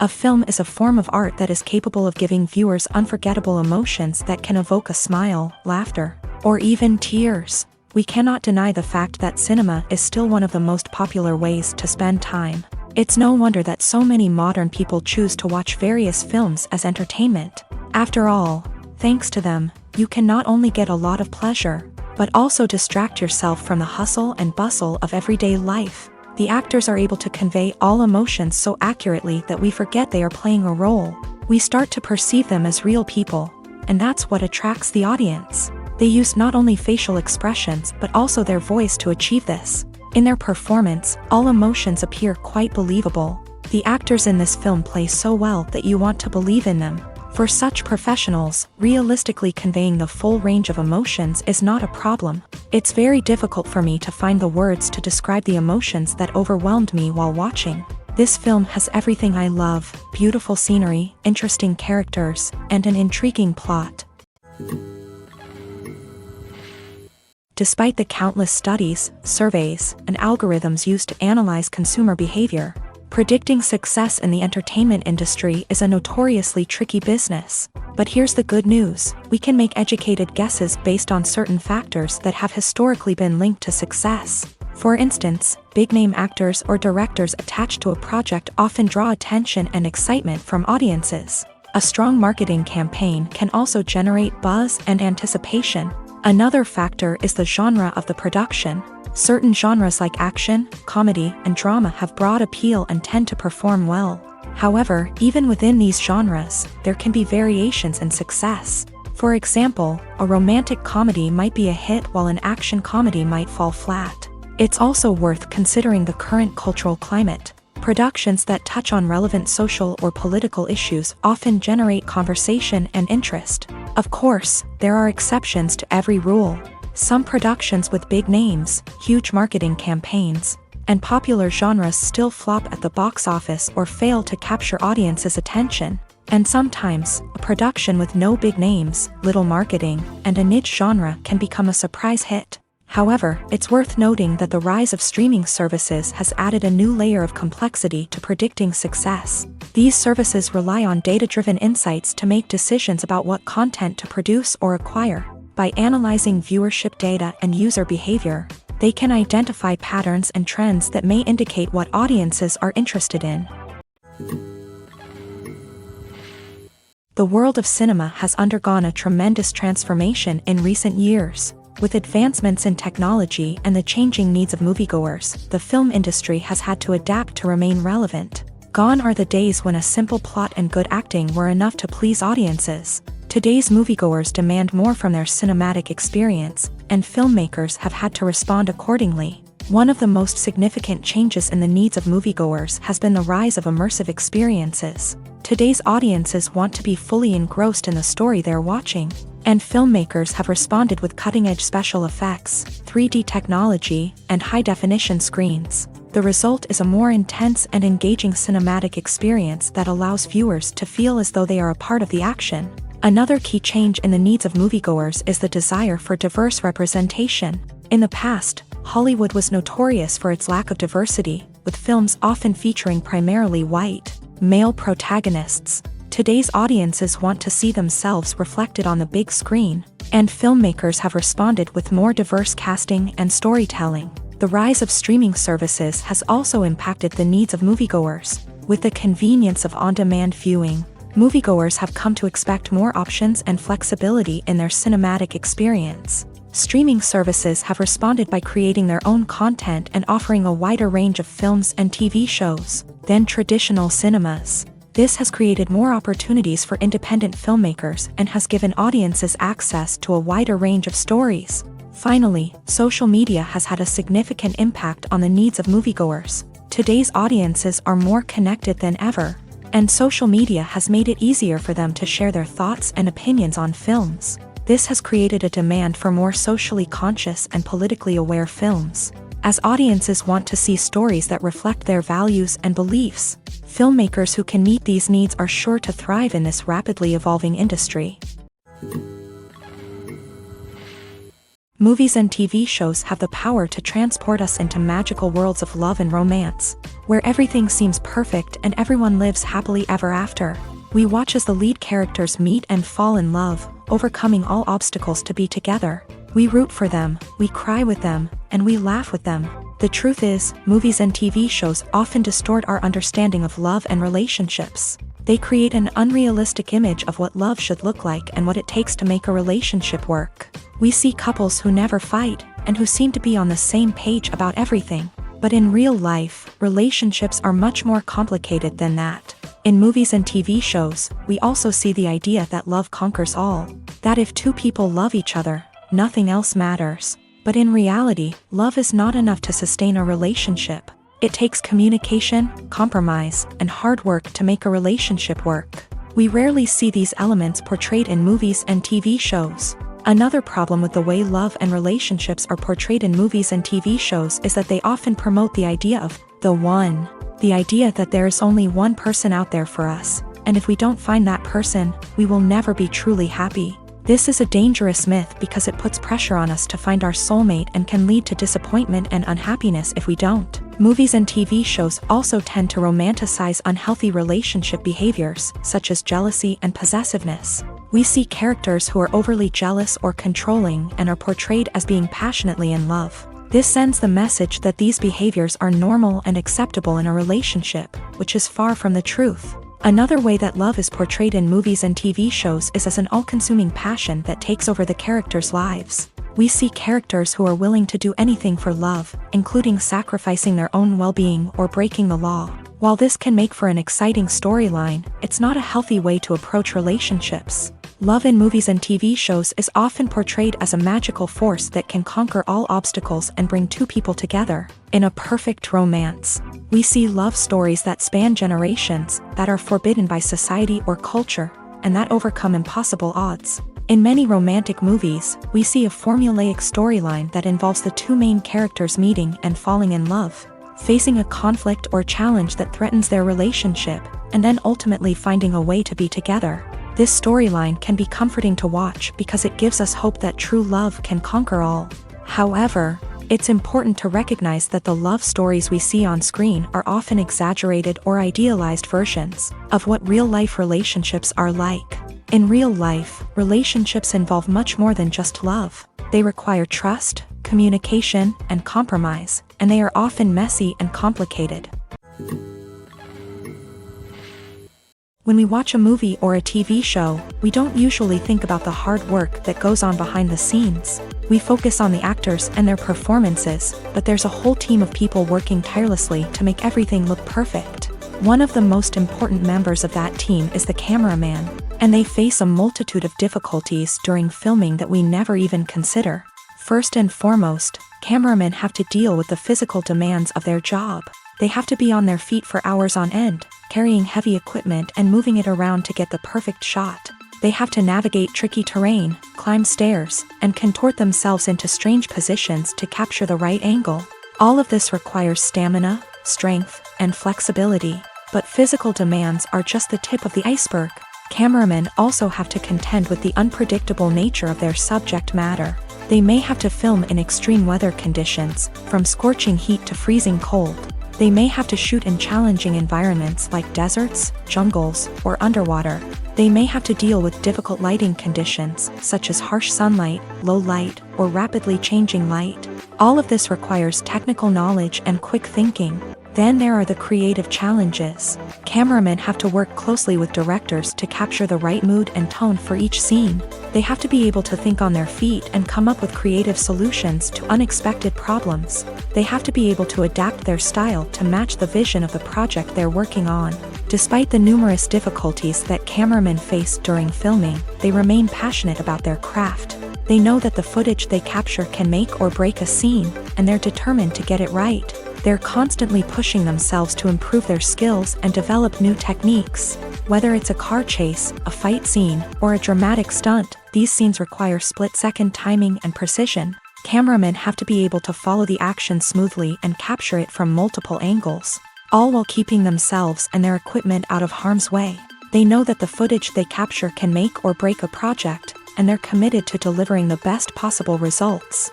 A film is a form of art that is capable of giving viewers unforgettable emotions that can evoke a smile, laughter, or even tears. We cannot deny the fact that cinema is still one of the most popular ways to spend time. It's no wonder that so many modern people choose to watch various films as entertainment. After all, thanks to them, you can not only get a lot of pleasure, but also distract yourself from the hustle and bustle of everyday life. The actors are able to convey all emotions so accurately that we forget they are playing a role. We start to perceive them as real people, and that's what attracts the audience. They use not only facial expressions but also their voice to achieve this. In their performance, all emotions appear quite believable. The actors in this film play so well that you want to believe in them. For such professionals, realistically conveying the full range of emotions is not a problem. It's very difficult for me to find the words to describe the emotions that overwhelmed me while watching. This film has everything I love: beautiful scenery, interesting characters, and an intriguing plot. Despite the countless studies, surveys, and algorithms used to analyze consumer behavior, predicting success in the entertainment industry is a notoriously tricky business. But here's the good news: we can make educated guesses based on certain factors that have historically been linked to success. For instance, big-name actors or directors attached to a project often draw attention and excitement from audiences. A strong marketing campaign can also generate buzz and anticipation. Another factor is the genre of the production. Certain genres like action, comedy, and drama have broad appeal and tend to perform well. However, even within these genres, there can be variations in success. For example, a romantic comedy might be a hit while an action comedy might fall flat. It's also worth considering the current cultural climate. Productions that touch on relevant social or political issues often generate conversation and interest. Of course, there are exceptions to every rule. Some productions with big names, huge marketing campaigns, and popular genres still flop at the box office or fail to capture audiences' attention. And sometimes, a production with no big names, little marketing, and a niche genre can become a surprise hit. However, it's worth noting that the rise of streaming services has added a new layer of complexity to predicting success. These services rely on data-driven insights to make decisions about what content to produce or acquire. By analyzing viewership data and user behavior, they can identify patterns and trends that may indicate what audiences are interested in. The world of cinema has undergone a tremendous transformation in recent years. With advancements in technology and the changing needs of moviegoers, the film industry has had to adapt to remain relevant. Gone are the days when a simple plot and good acting were enough to please audiences. Today's moviegoers demand more from their cinematic experience, and filmmakers have had to respond accordingly. One of the most significant changes in the needs of moviegoers has been the rise of immersive experiences. Today's audiences want to be fully engrossed in the story they're watching, and filmmakers have responded with cutting-edge special effects, 3D technology, and high-definition screens. The result is a more intense and engaging cinematic experience that allows viewers to feel as though they are a part of the action. Another key change in the needs of moviegoers is the desire for diverse representation. In the past, Hollywood was notorious for its lack of diversity, with films often featuring primarily white, male protagonists. Today's audiences want to see themselves reflected on the big screen, and filmmakers have responded with more diverse casting and storytelling. The rise of streaming services has also impacted the needs of moviegoers. With the convenience of on-demand viewing, moviegoers have come to expect more options and flexibility in their cinematic experience. Streaming services have responded by creating their own content and offering a wider range of films and TV shows than traditional cinemas. This has created more opportunities for independent filmmakers and has given audiences access to a wider range of stories. Finally, social media has had a significant impact on the needs of moviegoers. Today's audiences are more connected than ever, and social media has made it easier for them to share their thoughts and opinions on films. This has created a demand for more socially conscious and politically aware films. As audiences want to see stories that reflect their values and beliefs, filmmakers who can meet these needs are sure to thrive in this rapidly evolving industry. Movies and TV shows have the power to transport us into magical worlds of love and romance, where everything seems perfect and everyone lives happily ever after. We watch as the lead characters meet and fall in love, overcoming all obstacles to be together. We root for them, we cry with them, and we laugh with them. The truth is, movies and TV shows often distort our understanding of love and relationships. They create an unrealistic image of what love should look like and what it takes to make a relationship work. We see couples who never fight, and who seem to be on the same page about everything. But in real life, relationships are much more complicated than that. In movies and TV shows, we also see the idea that love conquers all. That if two people love each other, nothing else matters. But in reality, love is not enough to sustain a relationship. It takes communication, compromise, and hard work to make a relationship work. We rarely see these elements portrayed in movies and TV shows. Another problem with the way love and relationships are portrayed in movies and TV shows is that they often promote the idea of the one. The idea that there is only one person out there for us, and if we don't find that person, we will never be truly happy. This is a dangerous myth because it puts pressure on us to find our soulmate and can lead to disappointment and unhappiness if we don't. Movies and TV shows also tend to romanticize unhealthy relationship behaviors, such as jealousy and possessiveness. We see characters who are overly jealous or controlling and are portrayed as being passionately in love. This sends the message that these behaviors are normal and acceptable in a relationship, which is far from the truth. Another way that love is portrayed in movies and TV shows is as an all-consuming passion that takes over the characters' lives. We see characters who are willing to do anything for love, including sacrificing their own well-being or breaking the law. While this can make for an exciting storyline, it's not a healthy way to approach relationships. Love in movies and TV shows is often portrayed as a magical force that can conquer all obstacles and bring two people together in a perfect romance. We see love stories that span generations, that are forbidden by society or culture, and that overcome impossible odds. In many romantic movies, we see a formulaic storyline that involves the two main characters meeting and falling in love, facing a conflict or challenge that threatens their relationship, and then ultimately finding a way to be together. This storyline can be comforting to watch because it gives us hope that true love can conquer all. However, it's important to recognize that the love stories we see on screen are often exaggerated or idealized versions of what real-life relationships are like. In real life, relationships involve much more than just love. They require trust, communication, and compromise, and they are often messy and complicated. When we watch a movie or a TV show, we don't usually think about the hard work that goes on behind the scenes. We focus on the actors and their performances, but there's a whole team of people working tirelessly to make everything look perfect. One of the most important members of that team is the cameraman, and they face a multitude of difficulties during filming that we never even consider. First and foremost, cameramen have to deal with the physical demands of their job. They have to be on their feet for hours on end, carrying heavy equipment and moving it around to get the perfect shot. They have to navigate tricky terrain, climb stairs, and contort themselves into strange positions to capture the right angle. All of this requires stamina, strength, and flexibility. But physical demands are just the tip of the iceberg. Cameramen also have to contend with the unpredictable nature of their subject matter. They may have to film in extreme weather conditions, from scorching heat to freezing cold. They may have to shoot in challenging environments like deserts, jungles, or underwater. They may have to deal with difficult lighting conditions, such as harsh sunlight, low light, or rapidly changing light. All of this requires technical knowledge and quick thinking. Then there are the creative challenges. Cameramen have to work closely with directors to capture the right mood and tone for each scene. They have to be able to think on their feet and come up with creative solutions to unexpected problems. They have to be able to adapt their style to match the vision of the project they're working on. Despite the numerous difficulties that cameramen face during filming, they remain passionate about their craft. They know that the footage they capture can make or break a scene, and they're determined to get it right. They're constantly pushing themselves to improve their skills and develop new techniques. Whether it's a car chase, a fight scene, or a dramatic stunt, these scenes require split-second timing and precision. Cameramen have to be able to follow the action smoothly and capture it from multiple angles, all while keeping themselves and their equipment out of harm's way. They know that the footage they capture can make or break a project, and they're committed to delivering the best possible results.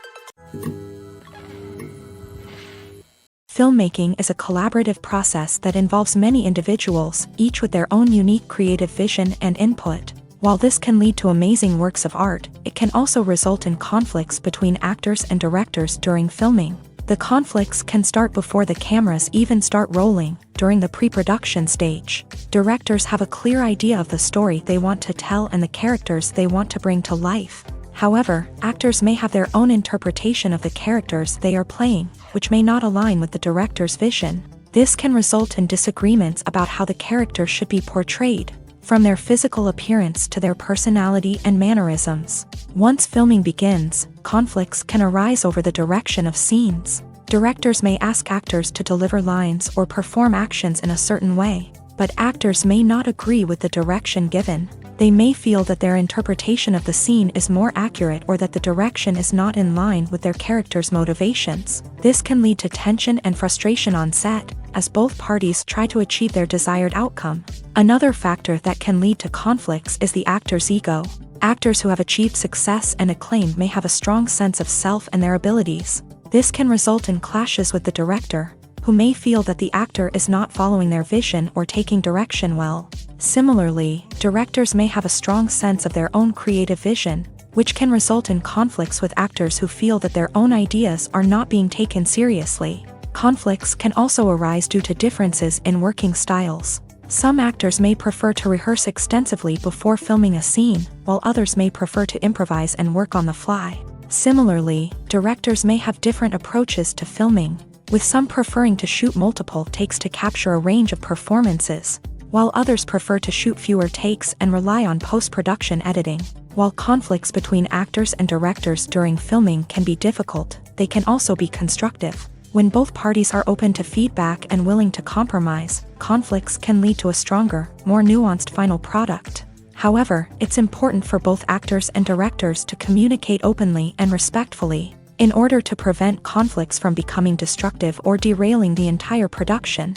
Filmmaking is a collaborative process that involves many individuals, each with their own unique creative vision and input. While this can lead to amazing works of art, it can also result in conflicts between actors and directors during filming. The conflicts can start before the cameras even start rolling, during the pre-production stage. Directors have a clear idea of the story they want to tell and the characters they want to bring to life. However, actors may have their own interpretation of the characters they are playing, which may not align with the director's vision. This can result in disagreements about how the character should be portrayed, from their physical appearance to their personality and mannerisms. Once filming begins, conflicts can arise over the direction of scenes. Directors may ask actors to deliver lines or perform actions in a certain way, but actors may not agree with the direction given. They may feel that their interpretation of the scene is more accurate or that the direction is not in line with their character's motivations. This can lead to tension and frustration on set, as both parties try to achieve their desired outcome. Another factor that can lead to conflicts is the actor's ego. Actors who have achieved success and acclaim may have a strong sense of self and their abilities. This can result in clashes with the director, who may feel that the actor is not following their vision or taking direction well. Similarly, directors may have a strong sense of their own creative vision, which can result in conflicts with actors who feel that their own ideas are not being taken seriously. Conflicts can also arise due to differences in working styles. Some actors may prefer to rehearse extensively before filming a scene, while others may prefer to improvise and work on the fly. Similarly, directors may have different approaches to filming, with some preferring to shoot multiple takes to capture a range of performances, while others prefer to shoot fewer takes and rely on post-production editing. While conflicts between actors and directors during filming can be difficult, they can also be constructive. When both parties are open to feedback and willing to compromise, conflicts can lead to a stronger, more nuanced final product. However, it's important for both actors and directors to communicate openly and respectfully, in order to prevent conflicts from becoming destructive or derailing the entire production.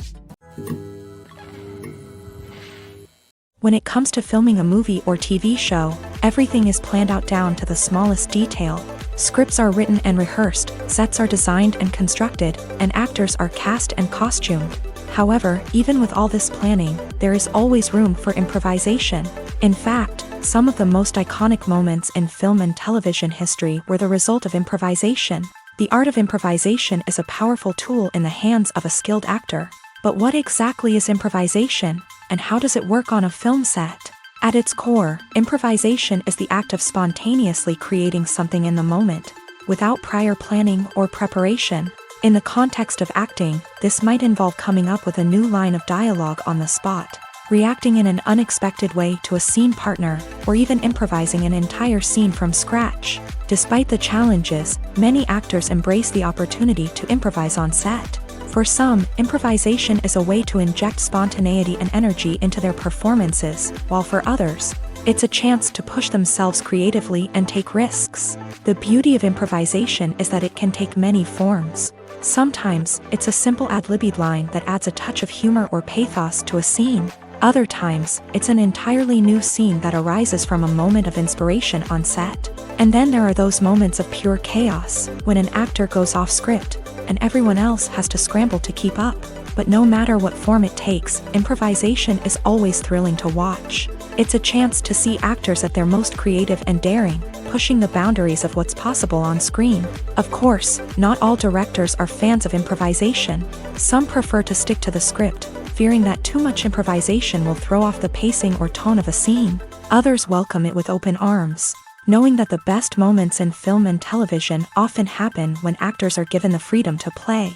When it comes to filming a movie or TV show, everything is planned out down to the smallest detail. Scripts are written and rehearsed, sets are designed and constructed, and actors are cast and costumed. However, even with all this planning, there is always room for improvisation. In fact, some of the most iconic moments in film and television history were the result of improvisation. The art of improvisation is a powerful tool in the hands of a skilled actor. But what exactly is improvisation, and how does it work on a film set? At its core, improvisation is the act of spontaneously creating something in the moment, without prior planning or preparation. In the context of acting, this might involve coming up with a new line of dialogue on the spot, reacting in an unexpected way to a scene partner, or even improvising an entire scene from scratch. Despite the challenges, many actors embrace the opportunity to improvise on set. For some, improvisation is a way to inject spontaneity and energy into their performances, while for others, it's a chance to push themselves creatively and take risks. The beauty of improvisation is that it can take many forms. Sometimes, it's a simple ad-libbed line that adds a touch of humor or pathos to a scene. Other times, it's an entirely new scene that arises from a moment of inspiration on set. And then there are those moments of pure chaos, when an actor goes off script, and everyone else has to scramble to keep up. But no matter what form it takes, improvisation is always thrilling to watch. It's a chance to see actors at their most creative and daring, pushing the boundaries of what's possible on screen. Of course, not all directors are fans of improvisation. Some prefer to stick to the script, fearing that too much improvisation will throw off the pacing or tone of a scene. Others welcome it with open arms, knowing that the best moments in film and television often happen when actors are given the freedom to play.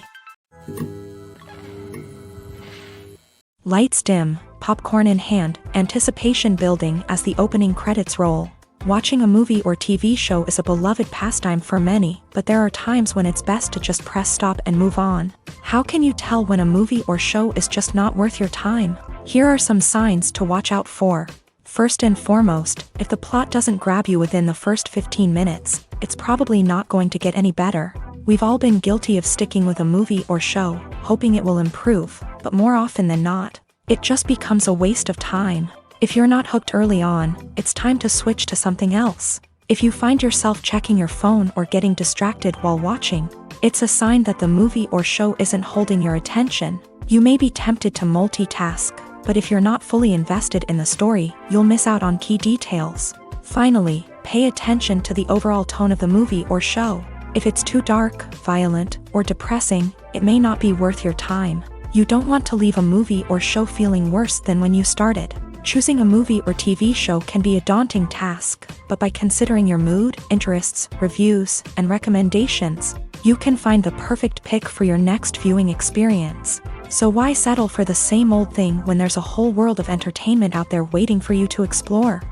Lights dim, popcorn in hand, anticipation building as the opening credits roll. Watching a movie or TV show is a beloved pastime for many, but there are times when it's best to just press stop and move on. How can you tell when a movie or show is just not worth your time? Here are some signs to watch out for. First and foremost, if the plot doesn't grab you within the first 15 minutes, it's probably not going to get any better. We've all been guilty of sticking with a movie or show, hoping it will improve, but more often than not, it just becomes a waste of time. If you're not hooked early on, it's time to switch to something else. If you find yourself checking your phone or getting distracted while watching, it's a sign that the movie or show isn't holding your attention. You may be tempted to multitask, but if you're not fully invested in the story, you'll miss out on key details. Finally, pay attention to the overall tone of the movie or show. If it's too dark, violent, or depressing, it may not be worth your time. You don't want to leave a movie or show feeling worse than when you started. Choosing a movie or TV show can be a daunting task, but by considering your mood, interests, reviews, and recommendations, you can find the perfect pick for your next viewing experience. So why settle for the same old thing when there's a whole world of entertainment out there waiting for you to explore?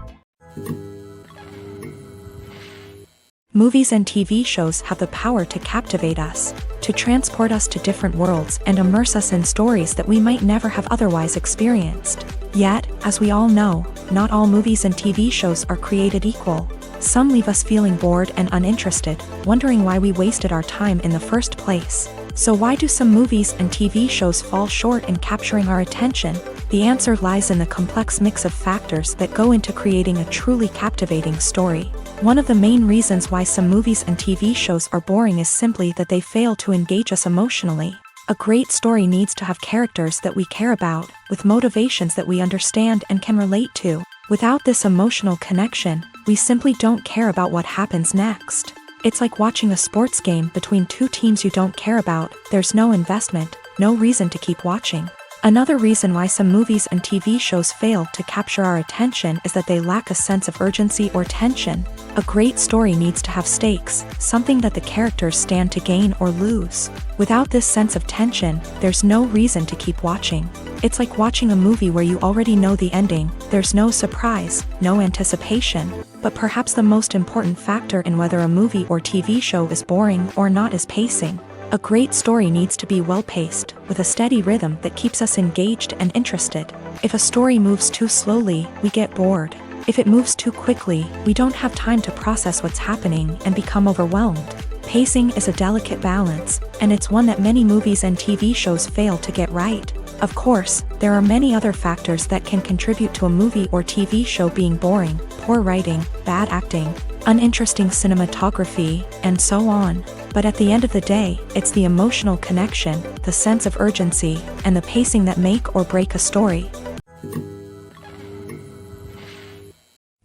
Movies and TV shows have the power to captivate us, to transport us to different worlds and immerse us in stories that we might never have otherwise experienced. Yet, as we all know, not all movies and TV shows are created equal. Some leave us feeling bored and uninterested, wondering why we wasted our time in the first place. So why do some movies and TV shows fall short in capturing our attention? The answer lies in the complex mix of factors that go into creating a truly captivating story. One of the main reasons why some movies and TV shows are boring is simply that they fail to engage us emotionally. A great story needs to have characters that we care about, with motivations that we understand and can relate to. Without this emotional connection, we simply don't care about what happens next. It's like watching a sports game between two teams you don't care about. There's no investment, no reason to keep watching. Another reason why some movies and TV shows fail to capture our attention is that they lack a sense of urgency or tension. A great story needs to have stakes, something that the characters stand to gain or lose. Without this sense of tension, there's no reason to keep watching. It's like watching a movie where you already know the ending. There's no surprise, no anticipation. But perhaps the most important factor in whether a movie or TV show is boring or not is pacing. A great story needs to be well-paced, with a steady rhythm that keeps us engaged and interested. If a story moves too slowly, we get bored. If it moves too quickly, we don't have time to process what's happening and become overwhelmed. Pacing is a delicate balance, and it's one that many movies and TV shows fail to get right. Of course, there are many other factors that can contribute to a movie or TV show being boring: poor writing, bad acting, uninteresting cinematography, and so on. But at the end of the day, it's the emotional connection, the sense of urgency, and the pacing that make or break a story.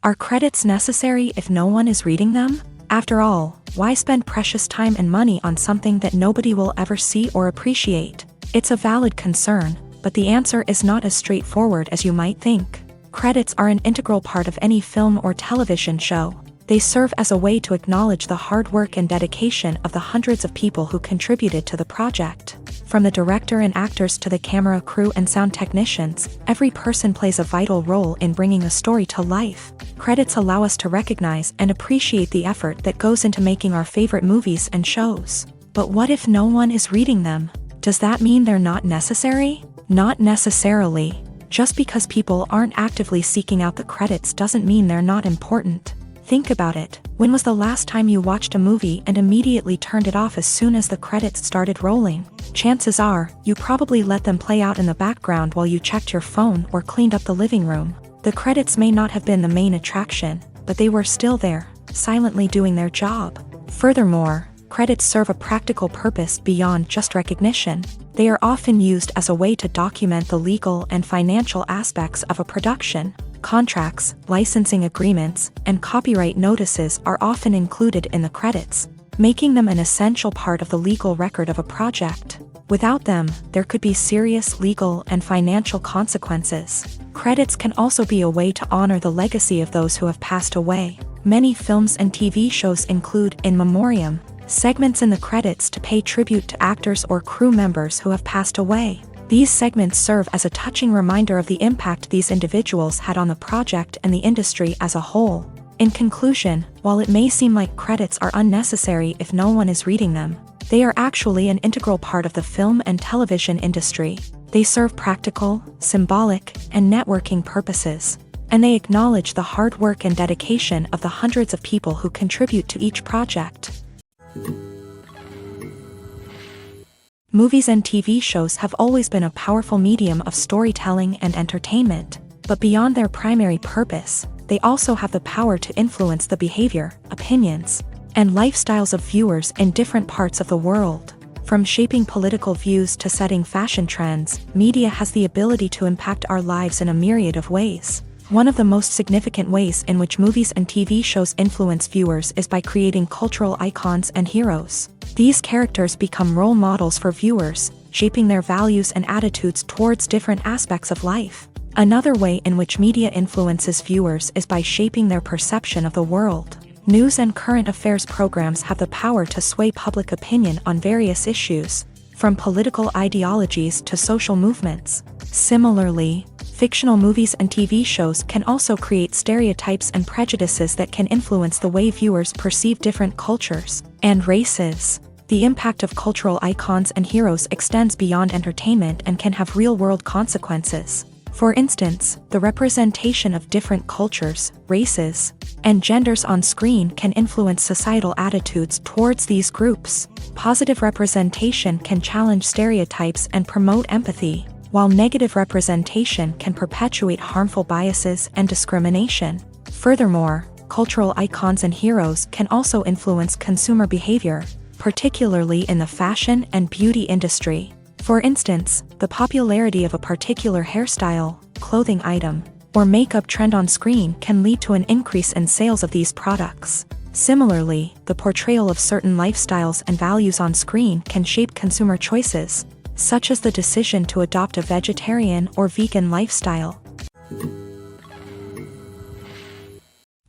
Are credits necessary if no one is reading them? After all, why spend precious time and money on something that nobody will ever see or appreciate? It's a valid concern, but the answer is not as straightforward as you might think. Credits are an integral part of any film or television show. They serve as a way to acknowledge the hard work and dedication of the hundreds of people who contributed to the project. From the director and actors to the camera crew and sound technicians, every person plays a vital role in bringing a story to life. Credits allow us to recognize and appreciate the effort that goes into making our favorite movies and shows. But what if no one is reading them? Does that mean they're not necessary? Not necessarily. Just because people aren't actively seeking out the credits doesn't mean they're not important. Think about it. When was the last time you watched a movie and immediately turned it off as soon as the credits started rolling? Chances are, you probably let them play out in the background while you checked your phone or cleaned up the living room. The credits may not have been the main attraction, but they were still there, silently doing their job. Furthermore, Credits serve a practical purpose beyond just recognition. They are often used as a way to document the legal and financial aspects of a production. Contracts, licensing agreements, and copyright notices are often included in the credits, making them an essential part of the legal record of a project. Without them, there could be serious legal and financial consequences. Credits can also be a way to honor the legacy of those who have passed away. Many films and TV shows include in memoriam segments in the credits to pay tribute to actors or crew members who have passed away. These segments serve as a touching reminder of the impact these individuals had on the project and the industry as a whole. In conclusion, while it may seem like credits are unnecessary if no one is reading them, they are actually an integral part of the film and television industry. They serve practical, symbolic, and networking purposes, and they acknowledge the hard work and dedication of the hundreds of people who contribute to each project. Movies and TV shows have always been a powerful medium of storytelling and entertainment, but beyond their primary purpose, they also have the power to influence the behavior, opinions, and lifestyles of viewers in different parts of the world. From shaping political views to setting fashion trends, media has the ability to impact our lives in a myriad of ways. One of the most significant ways in which movies and TV shows influence viewers is by creating cultural icons and heroes. These characters become role models for viewers, shaping their values and attitudes towards different aspects of life. Another way in which media influences viewers is by shaping their perception of the world. News and current affairs programs have the power to sway public opinion on various issues, from political ideologies to social movements. Similarly, fictional movies and TV shows can also create stereotypes and prejudices that can influence the way viewers perceive different cultures and races. The impact of cultural icons and heroes extends beyond entertainment and can have real-world consequences. For instance, the representation of different cultures, races, and genders on screen can influence societal attitudes towards these groups. Positive representation can challenge stereotypes and promote empathy, while negative representation can perpetuate harmful biases and discrimination. Furthermore, cultural icons and heroes can also influence consumer behavior, particularly in the fashion and beauty industry. For instance, the popularity of a particular hairstyle, clothing item, or makeup trend on screen can lead to an increase in sales of these products. Similarly, the portrayal of certain lifestyles and values on screen can shape consumer choices, such as the decision to adopt a vegetarian or vegan lifestyle.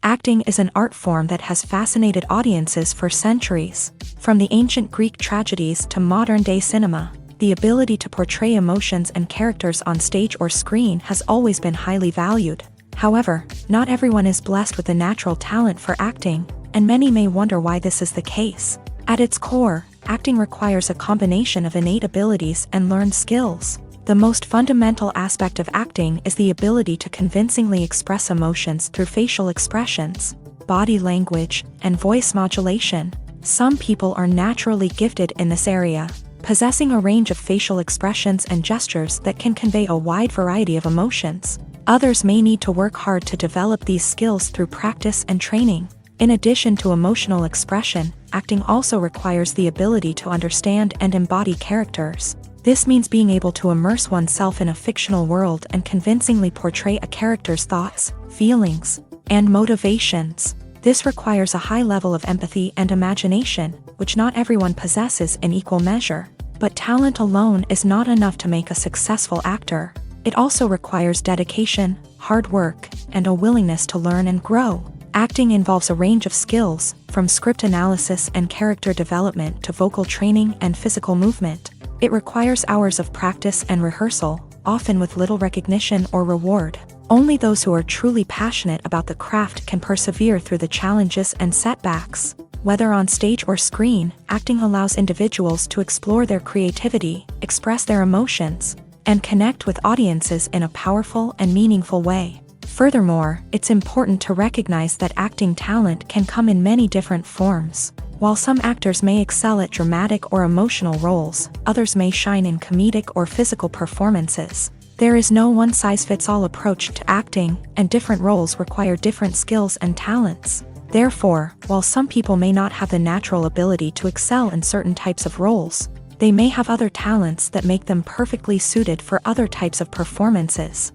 Acting is an art form that has fascinated audiences for centuries. From the ancient Greek tragedies to modern-day cinema, the ability to portray emotions and characters on stage or screen has always been highly valued. However, not everyone is blessed with the natural talent for acting, and many may wonder why this is the case. At its core, acting requires a combination of innate abilities and learned skills. The most fundamental aspect of acting is the ability to convincingly express emotions through facial expressions, body language, and voice modulation. Some people are naturally gifted in this area, possessing a range of facial expressions and gestures that can convey a wide variety of emotions. Others may need to work hard to develop these skills through practice and training. In addition to emotional expression, acting also requires the ability to understand and embody characters. This means being able to immerse oneself in a fictional world and convincingly portray a character's thoughts, feelings, and motivations. This requires a high level of empathy and imagination, which not everyone possesses in equal measure. But talent alone is not enough to make a successful actor. It also requires dedication, hard work, and a willingness to learn and grow. Acting involves a range of skills, from script analysis and character development to vocal training and physical movement. It requires hours of practice and rehearsal, often with little recognition or reward. Only those who are truly passionate about the craft can persevere through the challenges and setbacks. Whether on stage or screen, acting allows individuals to explore their creativity, express their emotions, and connect with audiences in a powerful and meaningful way. Furthermore, it's important to recognize that acting talent can come in many different forms. While some actors may excel at dramatic or emotional roles, others may shine in comedic or physical performances. There is no one-size-fits-all approach to acting, and different roles require different skills and talents. Therefore, while some people may not have the natural ability to excel in certain types of roles, they may have other talents that make them perfectly suited for other types of performances.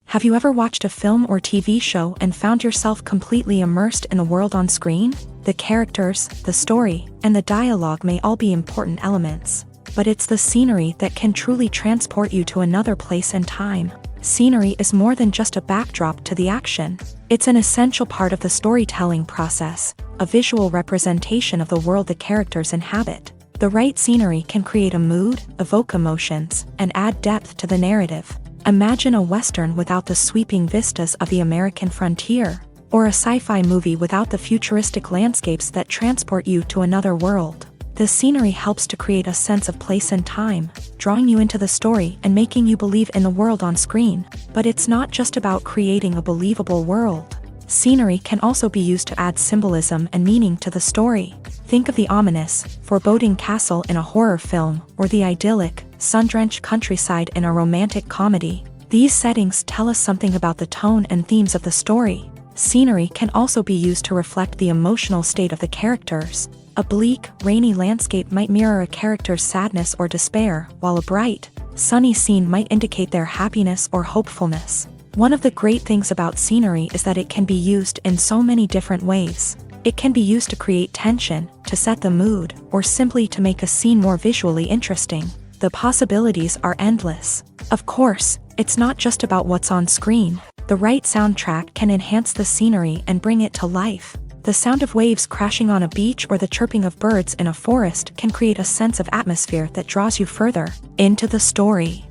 Have you ever watched a film or TV show and found yourself completely immersed in the world on screen? The characters, the story, and the dialogue may all be important elements, but it's the scenery that can truly transport you to another place and time. Scenery is more than just a backdrop to the action. It's an essential part of the storytelling process, a visual representation of the world the characters inhabit. The right scenery can create a mood, evoke emotions, and add depth to the narrative. Imagine a Western without the sweeping vistas of the American frontier, or a sci-fi movie without the futuristic landscapes that transport you to another world. The scenery helps to create a sense of place and time, drawing you into the story and making you believe in the world on screen. But it's not just about creating a believable world. Scenery can also be used to add symbolism and meaning to the story. Think of the ominous, foreboding castle in a horror film, or the idyllic, sun-drenched countryside in a romantic comedy. These settings tell us something about the tone and themes of the story. Scenery can also be used to reflect the emotional state of the characters. A bleak, rainy landscape might mirror a character's sadness or despair, while a bright, sunny scene might indicate their happiness or hopefulness. One of the great things about scenery is that it can be used in so many different ways. It can be used to create tension, to set the mood, or simply to make a scene more visually interesting. The possibilities are endless. Of course, it's not just about what's on screen. The right soundtrack can enhance the scenery and bring it to life. The sound of waves crashing on a beach or the chirping of birds in a forest can create a sense of atmosphere that draws you further into the story.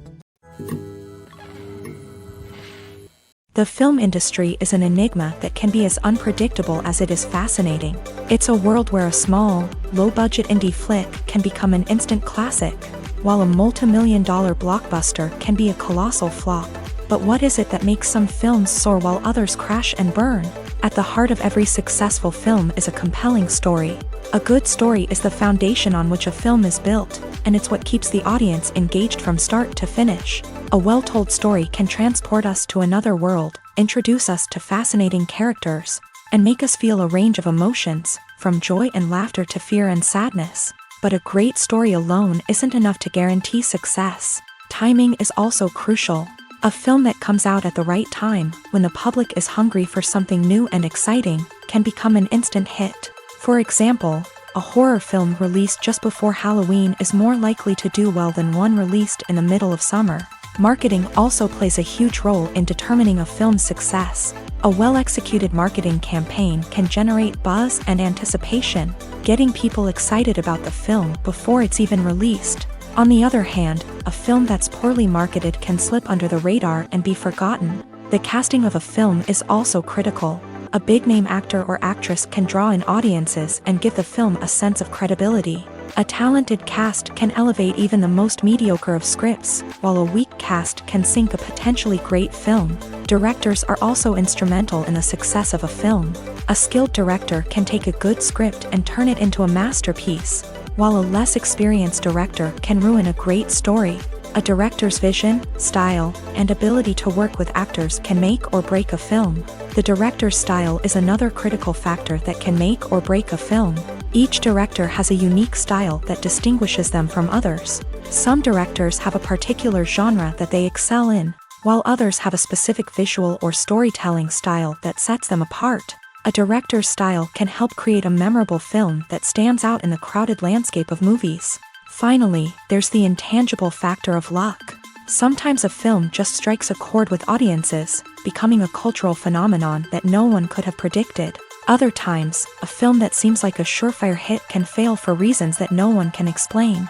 The film industry is an enigma that can be as unpredictable as it is fascinating. It's a world where a small, low-budget indie flick can become an instant classic, while a multi-million-dollar blockbuster can be a colossal flop. But what is it that makes some films soar while others crash and burn? At the heart of every successful film is a compelling story. A good story is the foundation on which a film is built, and it's what keeps the audience engaged from start to finish. A well-told story can transport us to another world, introduce us to fascinating characters, and make us feel a range of emotions, from joy and laughter to fear and sadness. But a great story alone isn't enough to guarantee success. Timing is also crucial. A film that comes out at the right time, when the public is hungry for something new and exciting, can become an instant hit. For example, a horror film released just before Halloween is more likely to do well than one released in the middle of summer. Marketing also plays a huge role in determining a film's success. A well-executed marketing campaign can generate buzz and anticipation, getting people excited about the film before it's even released. On the other hand, a film that's poorly marketed can slip under the radar and be forgotten. The casting of a film is also critical. A big-name actor or actress can draw in audiences and give the film a sense of credibility. A talented cast can elevate even the most mediocre of scripts, while a weak cast can sink a potentially great film. Directors are also instrumental in the success of a film. A skilled director can take a good script and turn it into a masterpiece, while a less experienced director can ruin a great story. A director's vision, style, and ability to work with actors can make or break a film. The director's style is another critical factor that can make or break a film. Each director has a unique style that distinguishes them from others. Some directors have a particular genre that they excel in, while others have a specific visual or storytelling style that sets them apart. A director's style can help create a memorable film that stands out in the crowded landscape of movies. Finally, there's the intangible factor of luck. Sometimes a film just strikes a chord with audiences, becoming a cultural phenomenon that no one could have predicted. Other times, a film that seems like a surefire hit can fail for reasons that no one can explain.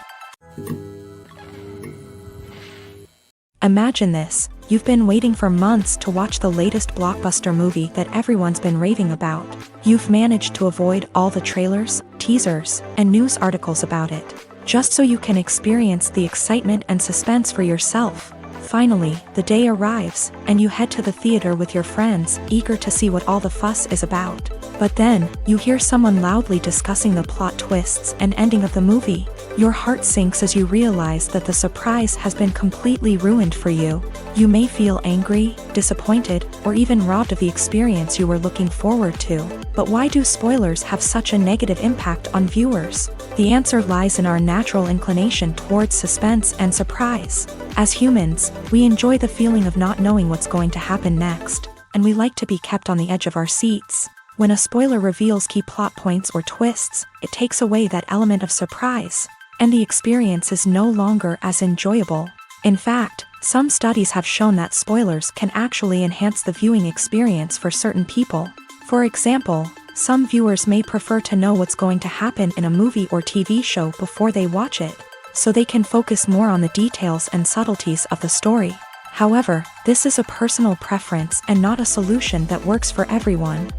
Imagine this. You've been waiting for months to watch the latest blockbuster movie that everyone's been raving about. You've managed to avoid all the trailers, teasers, and news articles about it, just so you can experience the excitement and suspense for yourself. Finally, the day arrives, and you head to the theater with your friends, eager to see what all the fuss is about. But then, you hear someone loudly discussing the plot twists and ending of the movie. Your heart sinks as you realize that the surprise has been completely ruined for you. You may feel angry, disappointed, or even robbed of the experience you were looking forward to. But why do spoilers have such a negative impact on viewers? The answer lies in our natural inclination towards suspense and surprise. As humans, we enjoy the feeling of not knowing what's going to happen next, and we like to be kept on the edge of our seats. When a spoiler reveals key plot points or twists, it takes away that element of surprise, and the experience is no longer as enjoyable. In fact, some studies have shown that spoilers can actually enhance the viewing experience for certain people. For example, some viewers may prefer to know what's going to happen in a movie or TV show before they watch it, so they can focus more on the details and subtleties of the story. However, this is a personal preference and not a solution that works for everyone.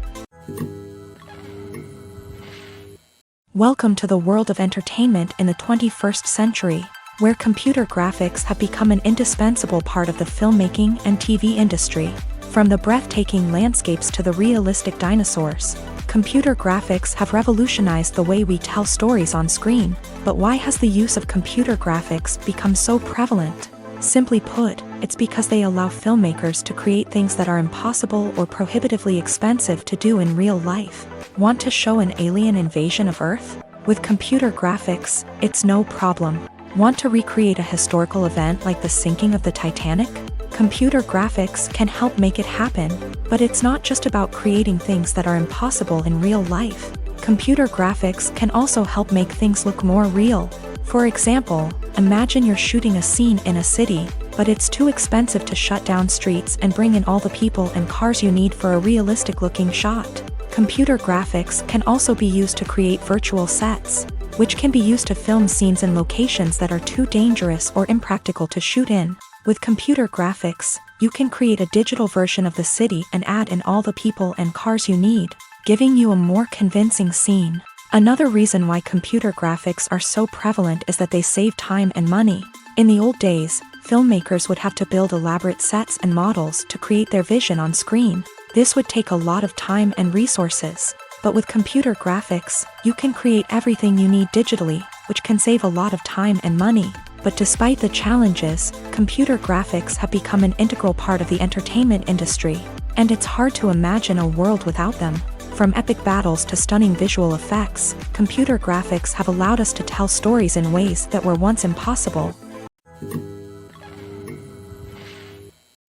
Welcome to the world of entertainment in the 21st century, where computer graphics have become an indispensable part of the filmmaking and TV industry. From the breathtaking landscapes to the realistic dinosaurs, computer graphics have revolutionized the way we tell stories on screen. But why has the use of computer graphics become so prevalent? Simply put, it's because they allow filmmakers to create things that are impossible or prohibitively expensive to do in real life. Want to show an alien invasion of Earth? With computer graphics, it's no problem. Want to recreate a historical event like the sinking of the Titanic? Computer graphics can help make it happen, but it's not just about creating things that are impossible in real life. Computer graphics can also help make things look more real. For example, imagine you're shooting a scene in a city, but it's too expensive to shut down streets and bring in all the people and cars you need for a realistic-looking shot. Computer graphics can also be used to create virtual sets, which can be used to film scenes in locations that are too dangerous or impractical to shoot in. With computer graphics, you can create a digital version of the city and add in all the people and cars you need, giving you a more convincing scene. Another reason why computer graphics are so prevalent is that they save time and money. In the old days, filmmakers would have to build elaborate sets and models to create their vision on screen. This would take a lot of time and resources. But with computer graphics, you can create everything you need digitally, which can save a lot of time and money. But despite the challenges, computer graphics have become an integral part of the entertainment industry, and it's hard to imagine a world without them. From epic battles to stunning visual effects, computer graphics have allowed us to tell stories in ways that were once impossible.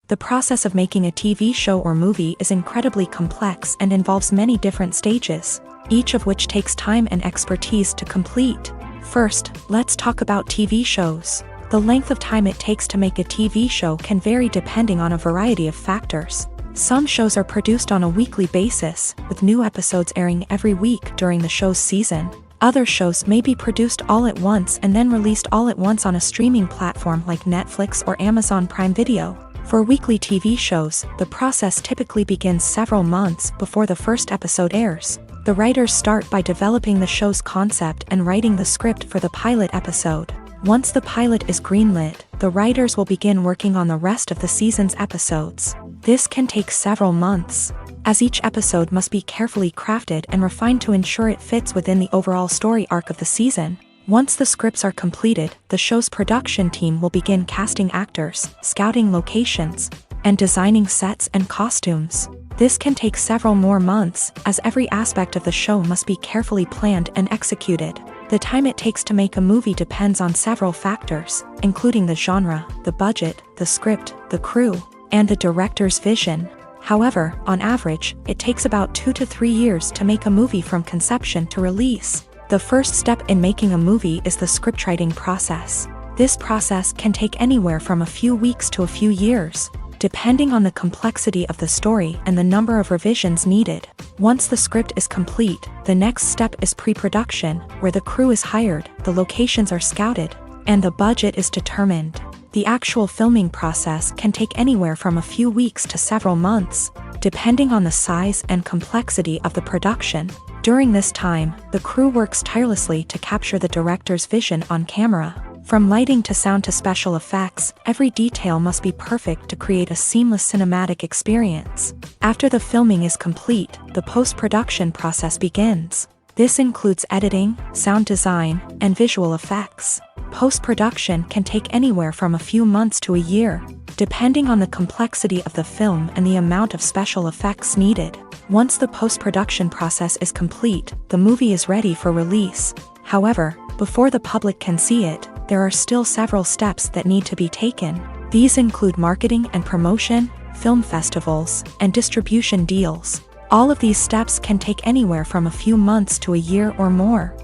The process of making a TV show or movie is incredibly complex and involves many different stages, each of which takes time and expertise to complete. First, let's talk about TV shows. The length of time it takes to make a TV show can vary depending on a variety of factors. Some shows are produced on a weekly basis, with new episodes airing every week during the show's season. Other shows may be produced all at once and then released all at once on a streaming platform like Netflix or Amazon Prime Video. For weekly TV shows, the process typically begins several months before the first episode airs. The writers start by developing the show's concept and writing the script for the pilot episode. Once the pilot is greenlit, the writers will begin working on the rest of the season's episodes. This can take several months, as each episode must be carefully crafted and refined to ensure it fits within the overall story arc of the season. Once the scripts are completed, the show's production team will begin casting actors, scouting locations, and designing sets and costumes. This can take several more months, as every aspect of the show must be carefully planned and executed. The time it takes to make a movie depends on several factors, including the genre, the budget, the script, the crew, and the director's vision. However, on average, it takes about 2 to 3 years to make a movie from conception to release. The first step in making a movie is the scriptwriting process. This process can take anywhere from a few weeks to a few years, depending on the complexity of the story and the number of revisions needed. Once the script is complete, the next step is pre-production, where the crew is hired, the locations are scouted, and the budget is determined. The actual filming process can take anywhere from a few weeks to several months, depending on the size and complexity of the production. During this time, the crew works tirelessly to capture the director's vision on camera. From lighting to sound to special effects, every detail must be perfect to create a seamless cinematic experience. After the filming is complete, the post-production process begins. This includes editing, sound design, and visual effects. Post-production can take anywhere from a few months to a year, depending on the complexity of the film and the amount of special effects needed. Once the post-production process is complete, the movie is ready for release. However, before the public can see it, there are still several steps that need to be taken. These include marketing and promotion, film festivals, and distribution deals. All of these steps can take anywhere from a few months to a year or more.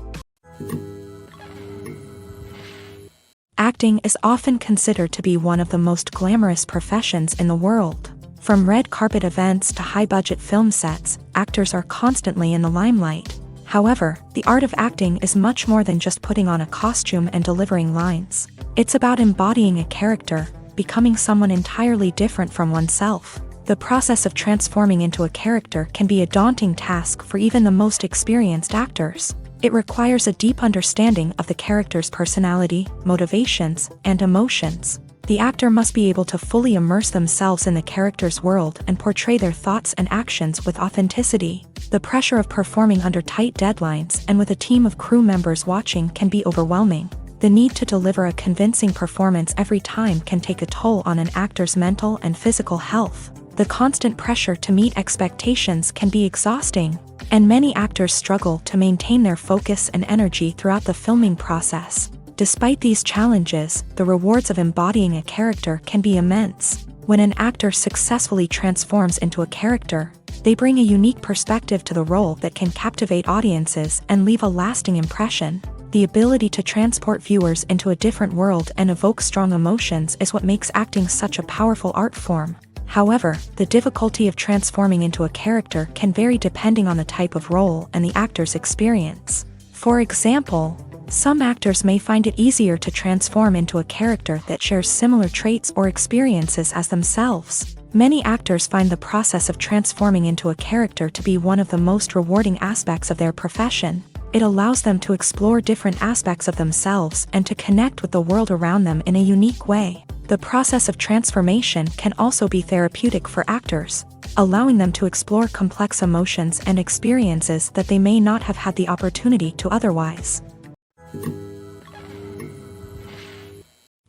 Acting is often considered to be one of the most glamorous professions in the world. From red carpet events to high-budget film sets, actors are constantly in the limelight. However, the art of acting is much more than just putting on a costume and delivering lines. It's about embodying a character, becoming someone entirely different from oneself. The process of transforming into a character can be a daunting task for even the most experienced actors. It requires a deep understanding of the character's personality, motivations, and emotions. The actor must be able to fully immerse themselves in the character's world and portray their thoughts and actions with authenticity. The pressure of performing under tight deadlines and with a team of crew members watching can be overwhelming. The need to deliver a convincing performance every time can take a toll on an actor's mental and physical health. The constant pressure to meet expectations can be exhausting, and many actors struggle to maintain their focus and energy throughout the filming process. Despite these challenges, the rewards of embodying a character can be immense. When an actor successfully transforms into a character, they bring a unique perspective to the role that can captivate audiences and leave a lasting impression. The ability to transport viewers into a different world and evoke strong emotions is what makes acting such a powerful art form. However, the difficulty of transforming into a character can vary depending on the type of role and the actor's experience. For example, some actors may find it easier to transform into a character that shares similar traits or experiences as themselves. Many actors find the process of transforming into a character to be one of the most rewarding aspects of their profession. It allows them to explore different aspects of themselves and to connect with the world around them in a unique way. The process of transformation can also be therapeutic for actors, allowing them to explore complex emotions and experiences that they may not have had the opportunity to otherwise.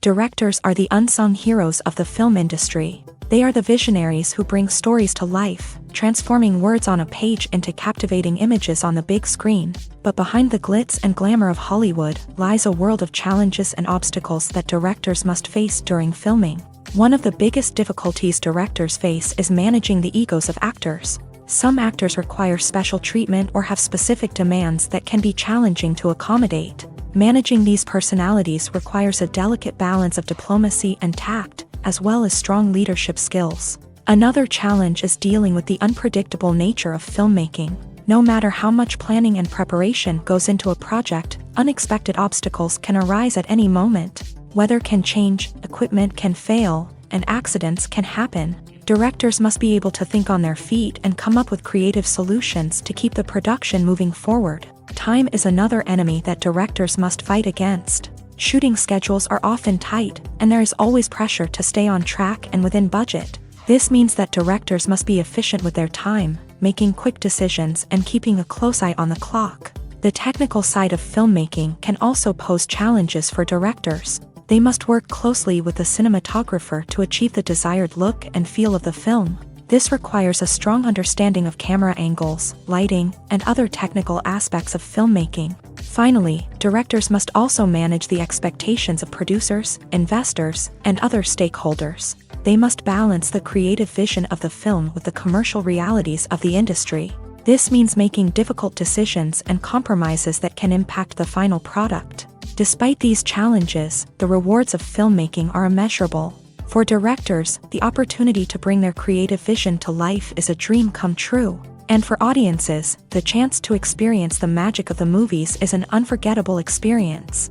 Directors are the unsung heroes of the film industry. They are the visionaries who bring stories to life, transforming words on a page into captivating images on the big screen. But behind the glitz and glamour of Hollywood lies a world of challenges and obstacles that directors must face during filming. One of the biggest difficulties directors face is managing the egos of actors. Some actors require special treatment or have specific demands that can be challenging to accommodate. Managing these personalities requires a delicate balance of diplomacy and tact, as well as strong leadership skills. Another challenge is dealing with the unpredictable nature of filmmaking. No matter how much planning and preparation goes into a project, unexpected obstacles can arise at any moment. Weather can change, equipment can fail, and accidents can happen. Directors must be able to think on their feet and come up with creative solutions to keep the production moving forward. Time is another enemy that directors must fight against. Shooting schedules are often tight, and there is always pressure to stay on track and within budget. This means that directors must be efficient with their time, making quick decisions and keeping a close eye on the clock. The technical side of filmmaking can also pose challenges for directors. They must work closely with the cinematographer to achieve the desired look and feel of the film. This requires a strong understanding of camera angles, lighting, and other technical aspects of filmmaking. Finally, directors must also manage the expectations of producers, investors, and other stakeholders. They must balance the creative vision of the film with the commercial realities of the industry. This means making difficult decisions and compromises that can impact the final product. Despite these challenges, the rewards of filmmaking are immeasurable. For directors, the opportunity to bring their creative vision to life is a dream come true. And for audiences, the chance to experience the magic of the movies is an unforgettable experience.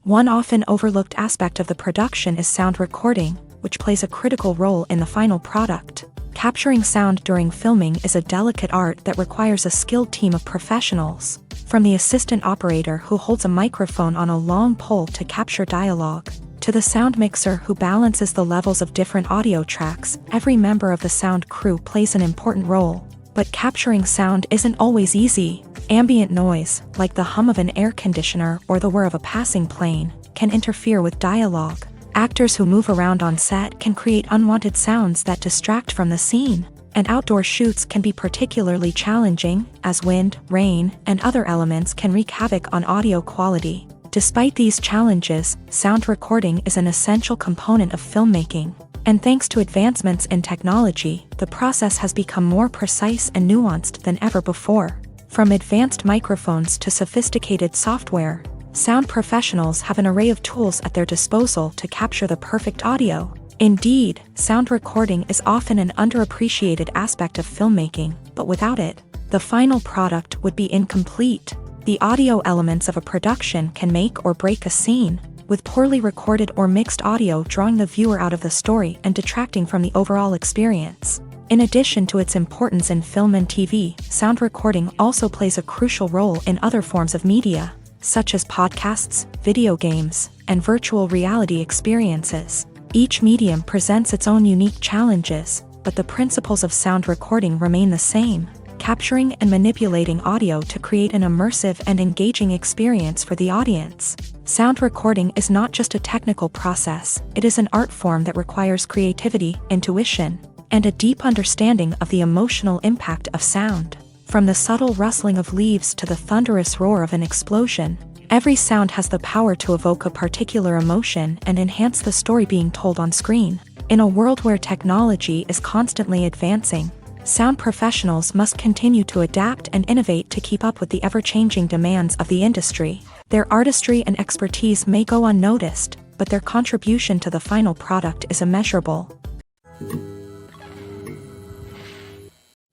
One often overlooked aspect of the production is sound recording, which plays a critical role in the final product. Capturing sound during filming is a delicate art that requires a skilled team of professionals. From the assistant operator who holds a microphone on a long pole to capture dialogue, to the sound mixer who balances the levels of different audio tracks, every member of the sound crew plays an important role. But capturing sound isn't always easy. Ambient noise, like the hum of an air conditioner or the whir of a passing plane, can interfere with dialogue. Actors who move around on set can create unwanted sounds that distract from the scene. And outdoor shoots can be particularly challenging, as wind, rain, and other elements can wreak havoc on audio quality. Despite these challenges, sound recording is an essential component of filmmaking. And thanks to advancements in technology, the process has become more precise and nuanced than ever before. From advanced microphones to sophisticated software, sound professionals have an array of tools at their disposal to capture the perfect audio. Indeed, sound recording is often an underappreciated aspect of filmmaking, but without it, the final product would be incomplete. The audio elements of a production can make or break a scene, with poorly recorded or mixed audio drawing the viewer out of the story and detracting from the overall experience. In addition to its importance in film and TV, sound recording also plays a crucial role in other forms of media, such as podcasts, video games, and virtual reality experiences. Each medium presents its own unique challenges, but the principles of sound recording remain the same, capturing and manipulating audio to create an immersive and engaging experience for the audience. Sound recording is not just a technical process, it is an art form that requires creativity, intuition, and a deep understanding of the emotional impact of sound. From the subtle rustling of leaves to the thunderous roar of an explosion, every sound has the power to evoke a particular emotion and enhance the story being told on screen. In a world where technology is constantly advancing, sound professionals must continue to adapt and innovate to keep up with the ever-changing demands of the industry. Their artistry and expertise may go unnoticed, but their contribution to the final product is immeasurable.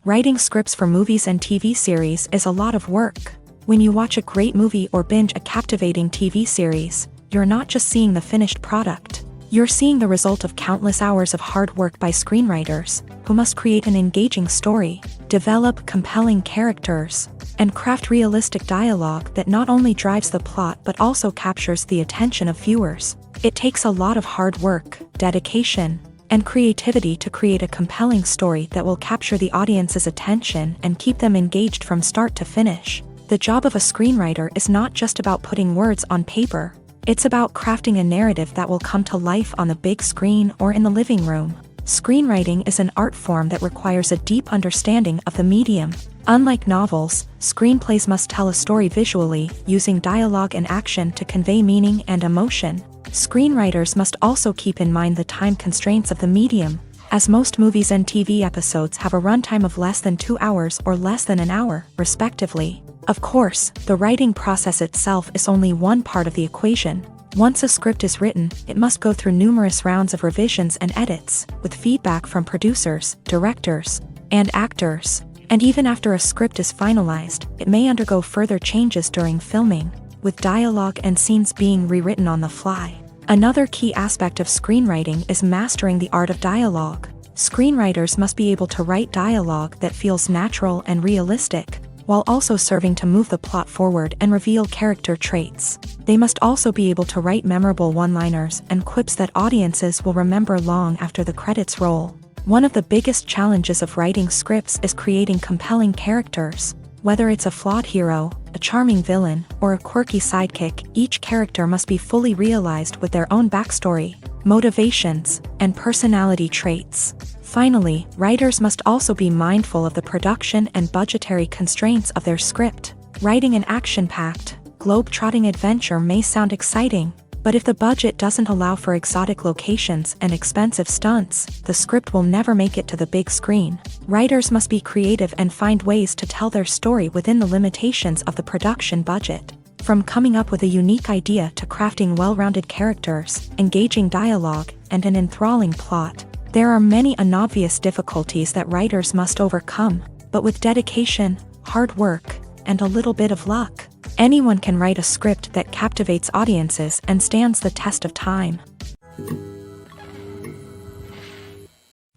Writing scripts for movies and TV series is a lot of work. When you watch a great movie or binge a captivating TV series, you're not just seeing the finished product. You're seeing the result of countless hours of hard work by screenwriters, who must create an engaging story, develop compelling characters, and craft realistic dialogue that not only drives the plot but also captures the attention of viewers. It takes a lot of hard work, dedication, and creativity to create a compelling story that will capture the audience's attention and keep them engaged from start to finish. The job of a screenwriter is not just about putting words on paper, it's about crafting a narrative that will come to life on the big screen or in the living room. Screenwriting is an art form that requires a deep understanding of the medium. Unlike novels, screenplays must tell a story visually, using dialogue and action to convey meaning and emotion. Screenwriters must also keep in mind the time constraints of the medium, as most movies and TV episodes have a runtime of less than 2 hours or less than an hour, respectively. Of course, the writing process itself is only one part of the equation. Once a script is written, it must go through numerous rounds of revisions and edits, with feedback from producers, directors, and actors. And even after a script is finalized, it may undergo further changes during filming, with dialogue and scenes being rewritten on the fly. Another key aspect of screenwriting is mastering the art of dialogue. Screenwriters must be able to write dialogue that feels natural and realistic, while also serving to move the plot forward and reveal character traits. They must also be able to write memorable one-liners and quips that audiences will remember long after the credits roll. One of the biggest challenges of writing scripts is creating compelling characters. Whether it's a flawed hero, a charming villain, or a quirky sidekick, each character must be fully realized with their own backstory, motivations, and personality traits. Finally, writers must also be mindful of the production and budgetary constraints of their script. Writing an action-packed, globe-trotting adventure may sound exciting, but if the budget doesn't allow for exotic locations and expensive stunts, the script will never make it to the big screen. Writers must be creative and find ways to tell their story within the limitations of the production budget. From coming up with a unique idea to crafting well-rounded characters, engaging dialogue, and an enthralling plot, there are many unobvious difficulties that writers must overcome, but with dedication, hard work, and a little bit of luck, anyone can write a script that captivates audiences and stands the test of time.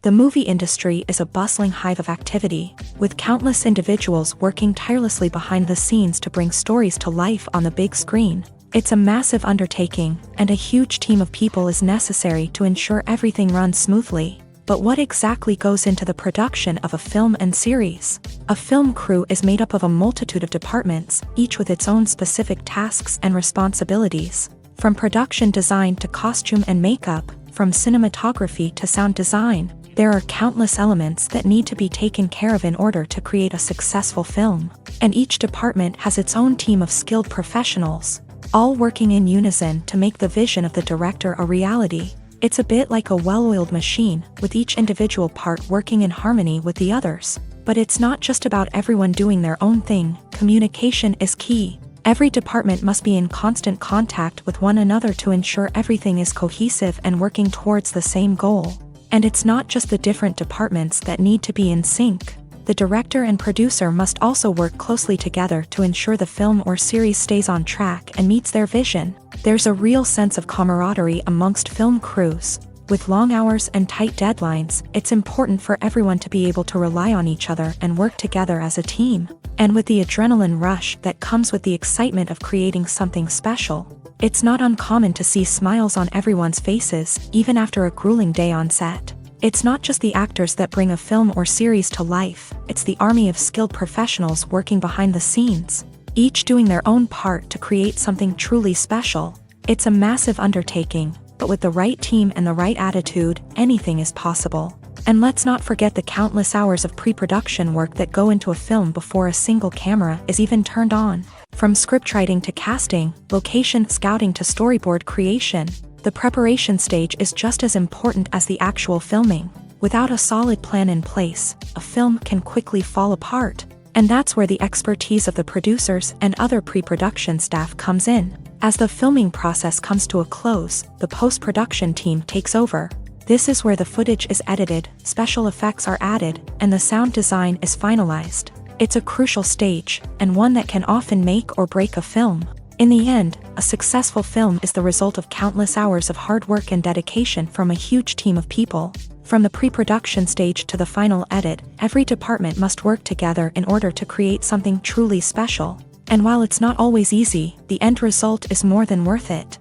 The movie industry is a bustling hive of activity, with countless individuals working tirelessly behind the scenes to bring stories to life on the big screen. It's a massive undertaking, and a huge team of people is necessary to ensure everything runs smoothly. But what exactly goes into the production of a film and series? A film crew is made up of a multitude of departments, each with its own specific tasks and responsibilities. From production design to costume and makeup, from cinematography to sound design, there are countless elements that need to be taken care of in order to create a successful film. And each department has its own team of skilled professionals, all working in unison to make the vision of the director a reality. It's a bit like a well-oiled machine, with each individual part working in harmony with the others. But it's not just about everyone doing their own thing. Communication is key. Every department must be in constant contact with one another to ensure everything is cohesive and working towards the same goal. And it's not just the different departments that need to be in sync. The director and producer must also work closely together to ensure the film or series stays on track and meets their vision. There's a real sense of camaraderie amongst film crews. With long hours and tight deadlines, it's important for everyone to be able to rely on each other and work together as a team. And with the adrenaline rush that comes with the excitement of creating something special, it's not uncommon to see smiles on everyone's faces, even after a grueling day on set. It's not just the actors that bring a film or series to life, it's the army of skilled professionals working behind the scenes, each doing their own part to create something truly special. It's a massive undertaking, but with the right team and the right attitude, anything is possible. And let's not forget the countless hours of pre-production work that go into a film before a single camera is even turned on. From scriptwriting to casting, location scouting to storyboard creation, the preparation stage is just as important as the actual filming. Without a solid plan in place, a film can quickly fall apart. And that's where the expertise of the producers and other pre-production staff comes in. As the filming process comes to a close, the post-production team takes over. This is where the footage is edited, special effects are added, and the sound design is finalized. It's a crucial stage, and one that can often make or break a film. In the end, a successful film is the result of countless hours of hard work and dedication from a huge team of people. From the pre-production stage to the final edit, every department must work together in order to create something truly special. And while it's not always easy, the end result is more than worth it.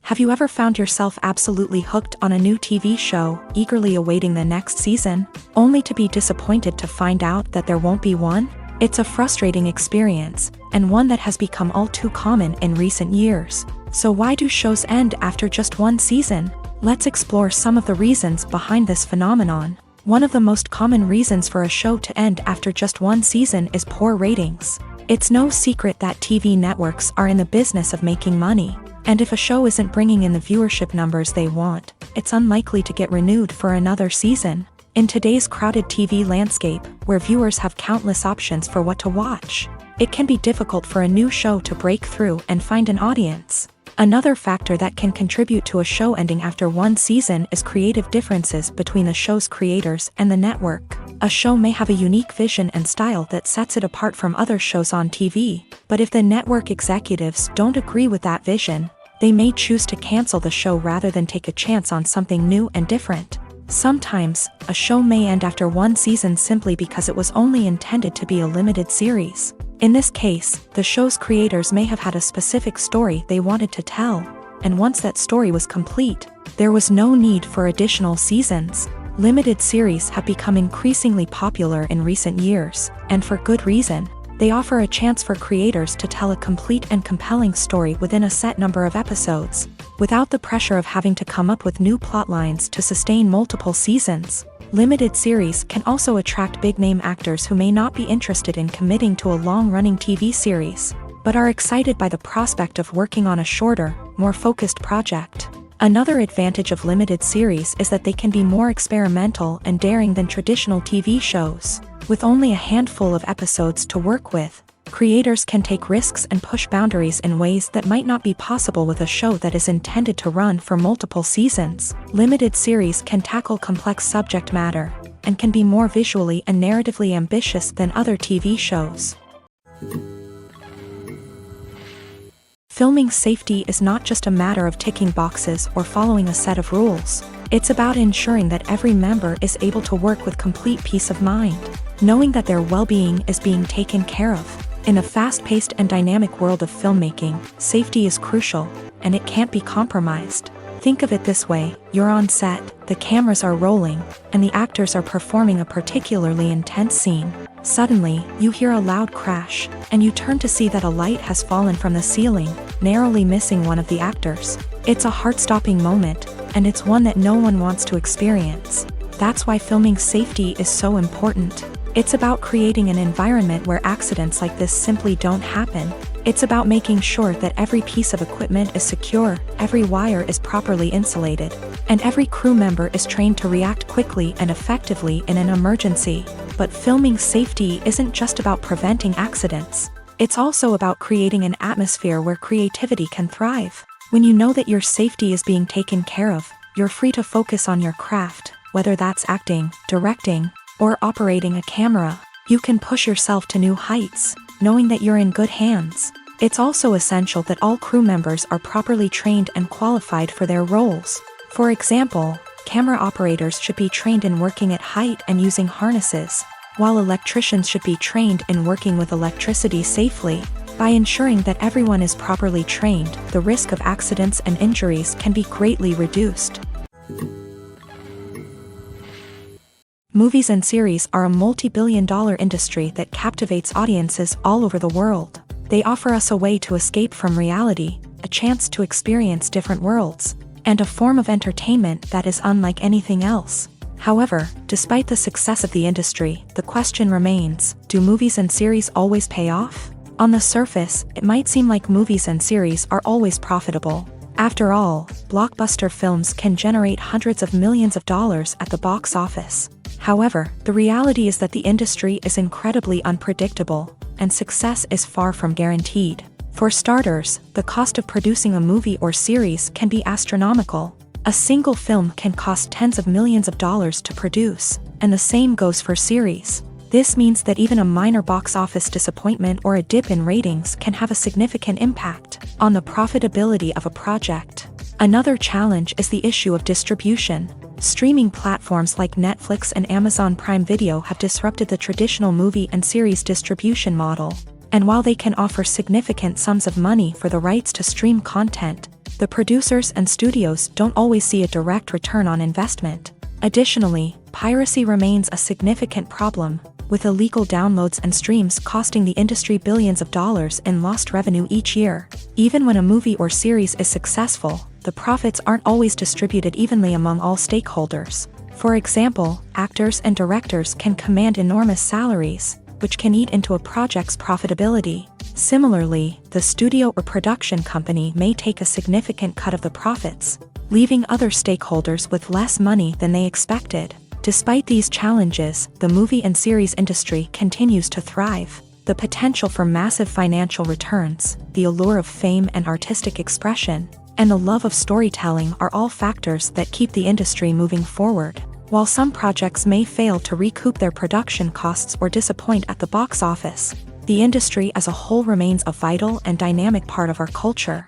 Have you ever found yourself absolutely hooked on a new TV show, eagerly awaiting the next season, only to be disappointed to find out that there won't be one? It's a frustrating experience, and one that has become all too common in recent years. So why do shows end after just one season? Let's explore some of the reasons behind this phenomenon. One of the most common reasons for a show to end after just one season is poor ratings. It's no secret that TV networks are in the business of making money. And if a show isn't bringing in the viewership numbers they want, it's unlikely to get renewed for another season. In today's crowded TV landscape, where viewers have countless options for what to watch, it can be difficult for a new show to break through and find an audience. Another factor that can contribute to a show ending after one season is creative differences between the show's creators and the network. A show may have a unique vision and style that sets it apart from other shows on TV, but if the network executives don't agree with that vision, they may choose to cancel the show rather than take a chance on something new and different. Sometimes, a show may end after one season simply because it was only intended to be a limited series. In this case, the show's creators may have had a specific story they wanted to tell, and once that story was complete, there was no need for additional seasons. Limited series have become increasingly popular in recent years, and for good reason. They offer a chance for creators to tell a complete and compelling story within a set number of episodes, without the pressure of having to come up with new plot lines to sustain multiple seasons. Limited series can also attract big-name actors who may not be interested in committing to a long-running TV series, but are excited by the prospect of working on a shorter, more focused project. Another advantage of limited series is that they can be more experimental and daring than traditional TV shows. With only a handful of episodes to work with, creators can take risks and push boundaries in ways that might not be possible with a show that is intended to run for multiple seasons. Limited series can tackle complex subject matter, and can be more visually and narratively ambitious than other TV shows. Filming safety is not just a matter of ticking boxes or following a set of rules. It's about ensuring that every member is able to work with complete peace of mind, knowing that their well-being is being taken care of. In a fast-paced and dynamic world of filmmaking, safety is crucial, and it can't be compromised. Think of it this way, you're on set, the cameras are rolling, and the actors are performing a particularly intense scene. Suddenly, you hear a loud crash, and you turn to see that a light has fallen from the ceiling, narrowly missing one of the actors. It's a heart-stopping moment, and it's one that no one wants to experience. That's why filming safety is so important. It's about creating an environment where accidents like this simply don't happen. It's about making sure that every piece of equipment is secure, every wire is properly insulated, and every crew member is trained to react quickly and effectively in an emergency. But filming safety isn't just about preventing accidents. It's also about creating an atmosphere where creativity can thrive. When you know that your safety is being taken care of, you're free to focus on your craft, whether that's acting, directing, or operating a camera. You can push yourself to new heights, knowing that you're in good hands. It's also essential that all crew members are properly trained and qualified for their roles. For example, camera operators should be trained in working at height and using harnesses, while electricians should be trained in working with electricity safely. By ensuring that everyone is properly trained, the risk of accidents and injuries can be greatly reduced. Movies and series are a multi-billion-dollar industry that captivates audiences all over the world. They offer us a way to escape from reality, a chance to experience different worlds, and a form of entertainment that is unlike anything else. However, despite the success of the industry, the question remains, do movies and series always pay off? On the surface, it might seem like movies and series are always profitable. After all, blockbuster films can generate hundreds of millions of dollars at the box office. However, the reality is that the industry is incredibly unpredictable, and success is far from guaranteed. For starters, the cost of producing a movie or series can be astronomical. A single film can cost tens of millions of dollars to produce, and the same goes for series. This means that even a minor box office disappointment or a dip in ratings can have a significant impact on the profitability of a project. Another challenge is the issue of distribution. Streaming platforms like Netflix and Amazon Prime Video have disrupted the traditional movie and series distribution model. And while they can offer significant sums of money for the rights to stream content, the producers and studios don't always see a direct return on investment. Additionally, piracy remains a significant problem, with illegal downloads and streams costing the industry billions of dollars in lost revenue each year. Even when a movie or series is successful, the profits aren't always distributed evenly among all stakeholders. For example, actors and directors can command enormous salaries, which can eat into a project's profitability. Similarly, the studio or production company may take a significant cut of the profits, leaving other stakeholders with less money than they expected. Despite these challenges, the movie and series industry continues to thrive. The potential for massive financial returns, the allure of fame and artistic expression, and the love of storytelling are all factors that keep the industry moving forward. While some projects may fail to recoup their production costs or disappoint at the box office, the industry as a whole remains a vital and dynamic part of our culture.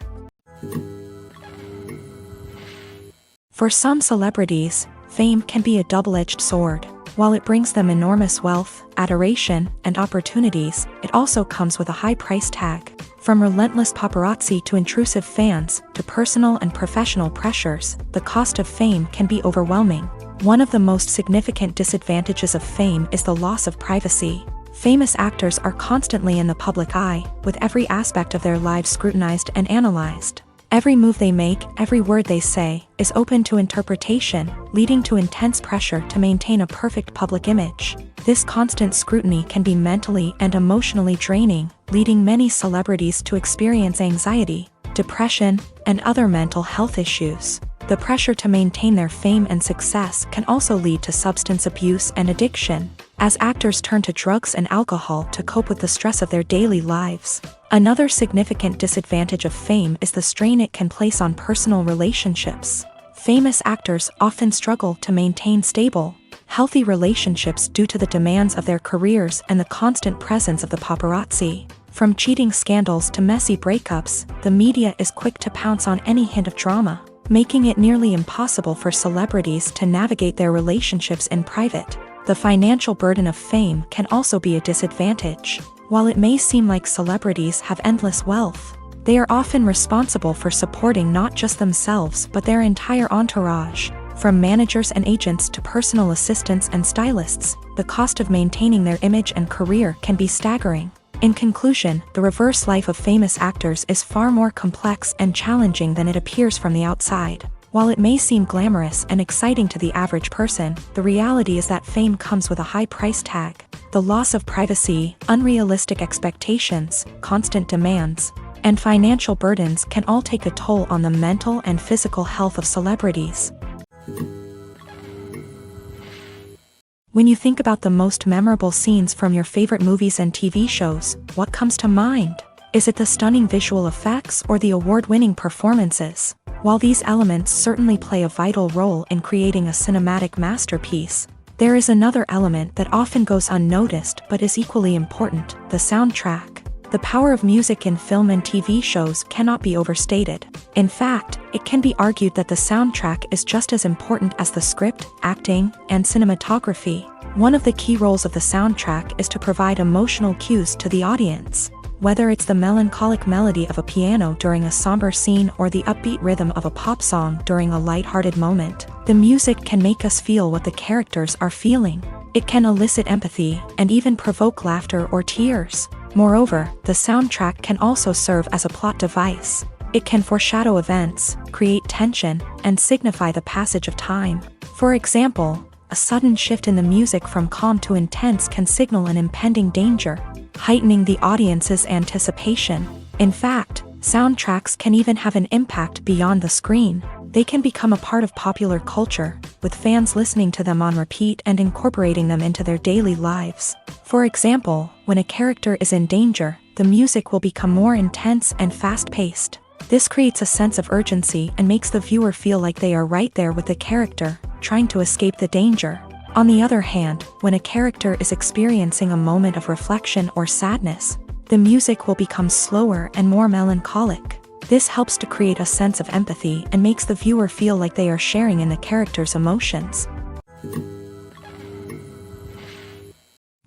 For some celebrities, fame can be a double-edged sword. While it brings them enormous wealth, adoration, and opportunities, it also comes with a high price tag. From relentless paparazzi to intrusive fans, to personal and professional pressures, the cost of fame can be overwhelming. One of the most significant disadvantages of fame is the loss of privacy. Famous actors are constantly in the public eye, with every aspect of their lives scrutinized and analyzed. Every move they make, every word they say, is open to interpretation, leading to intense pressure to maintain a perfect public image. This constant scrutiny can be mentally and emotionally draining, leading many celebrities to experience anxiety, depression, and other mental health issues. The pressure to maintain their fame and success can also lead to substance abuse and addiction, as actors turn to drugs and alcohol to cope with the stress of their daily lives. Another significant disadvantage of fame is the strain it can place on personal relationships. Famous actors often struggle to maintain stable, healthy relationships due to the demands of their careers and the constant presence of the paparazzi. From cheating scandals to messy breakups, the media is quick to pounce on any hint of drama, making it nearly impossible for celebrities to navigate their relationships in private. The financial burden of fame can also be a disadvantage. While it may seem like celebrities have endless wealth, They are often responsible for supporting not just themselves but their entire entourage. From managers and agents to personal assistants and stylists, the cost of maintaining their image and career can be staggering. In conclusion, the reverse life of famous actors is far more complex and challenging than it appears from the outside. While it may seem glamorous and exciting to the average person, the reality is that fame comes with a high price tag. The loss of privacy, unrealistic expectations, constant demands, and financial burdens can all take a toll on the mental and physical health of celebrities. When you think about the most memorable scenes from your favorite movies and TV shows, what comes to mind? Is it the stunning visual effects or the award-winning performances? While these elements certainly play a vital role in creating a cinematic masterpiece, there is another element that often goes unnoticed but is equally important: the soundtrack. The power of music in film and TV shows cannot be overstated. In fact, it can be argued that the soundtrack is just as important as the script, acting, and cinematography. One of the key roles of the soundtrack is to provide emotional cues to the audience. Whether it's the melancholic melody of a piano during a somber scene or the upbeat rhythm of a pop song during a lighthearted moment, the music can make us feel what the characters are feeling. It can elicit empathy and even provoke laughter or tears. Moreover, the soundtrack can also serve as a plot device. It can foreshadow events, create tension, and signify the passage of time. For example, a sudden shift in the music from calm to intense can signal an impending danger, heightening the audience's anticipation. In fact, soundtracks can even have an impact beyond the screen. They can become a part of popular culture, with fans listening to them on repeat and incorporating them into their daily lives. For example, when a character is in danger, the music will become more intense and fast-paced. This creates a sense of urgency and makes the viewer feel like they are right there with the character, trying to escape the danger. On the other hand, when a character is experiencing a moment of reflection or sadness, the music will become slower and more melancholic. This helps to create a sense of empathy and makes the viewer feel like they are sharing in the character's emotions.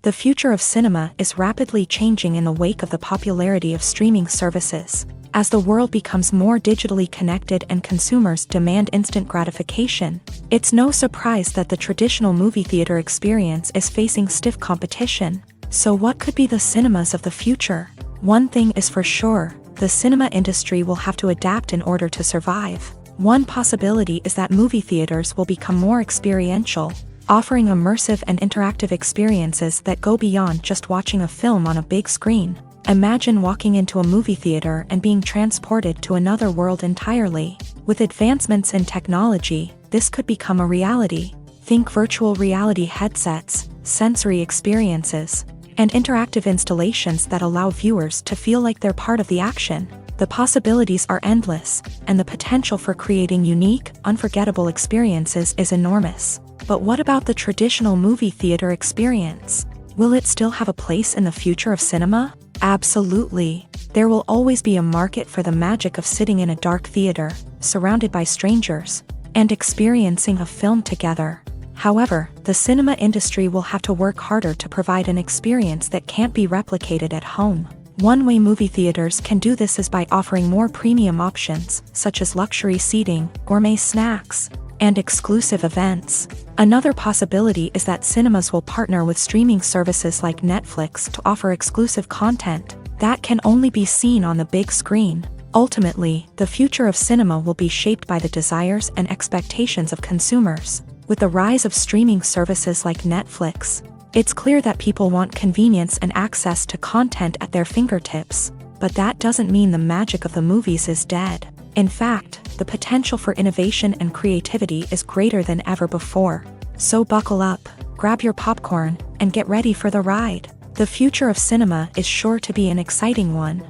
The future of cinema is rapidly changing in the wake of the popularity of streaming services. As the world becomes more digitally connected and consumers demand instant gratification, it's no surprise that the traditional movie theater experience is facing stiff competition. So what could be the cinemas of the future? One thing is for sure: the cinema industry will have to adapt in order to survive. One possibility is that movie theaters will become more experiential, offering immersive and interactive experiences that go beyond just watching a film on a big screen. Imagine walking into a movie theater and being transported to another world entirely. With advancements in technology, this could become a reality. Think virtual reality headsets, sensory experiences, and interactive installations that allow viewers to feel like they're part of the action. The possibilities are endless, and the potential for creating unique, unforgettable experiences is enormous. But what about the traditional movie theater experience? Will it still have a place in the future of cinema? Absolutely. There will always be a market for the magic of sitting in a dark theater, surrounded by strangers, and experiencing a film together. However, the cinema industry will have to work harder to provide an experience that can't be replicated at home. One way movie theaters can do this is by offering more premium options, such as luxury seating, gourmet snacks, and exclusive events. Another possibility is that cinemas will partner with streaming services like Netflix to offer exclusive content that can only be seen on the big screen. Ultimately, the future of cinema will be shaped by the desires and expectations of consumers. With the rise of streaming services like Netflix, it's clear that people want convenience and access to content at their fingertips. But that doesn't mean the magic of the movies is dead. In fact, the potential for innovation and creativity is greater than ever before. So buckle up, grab your popcorn, and get ready for the ride. The future of cinema is sure to be an exciting one.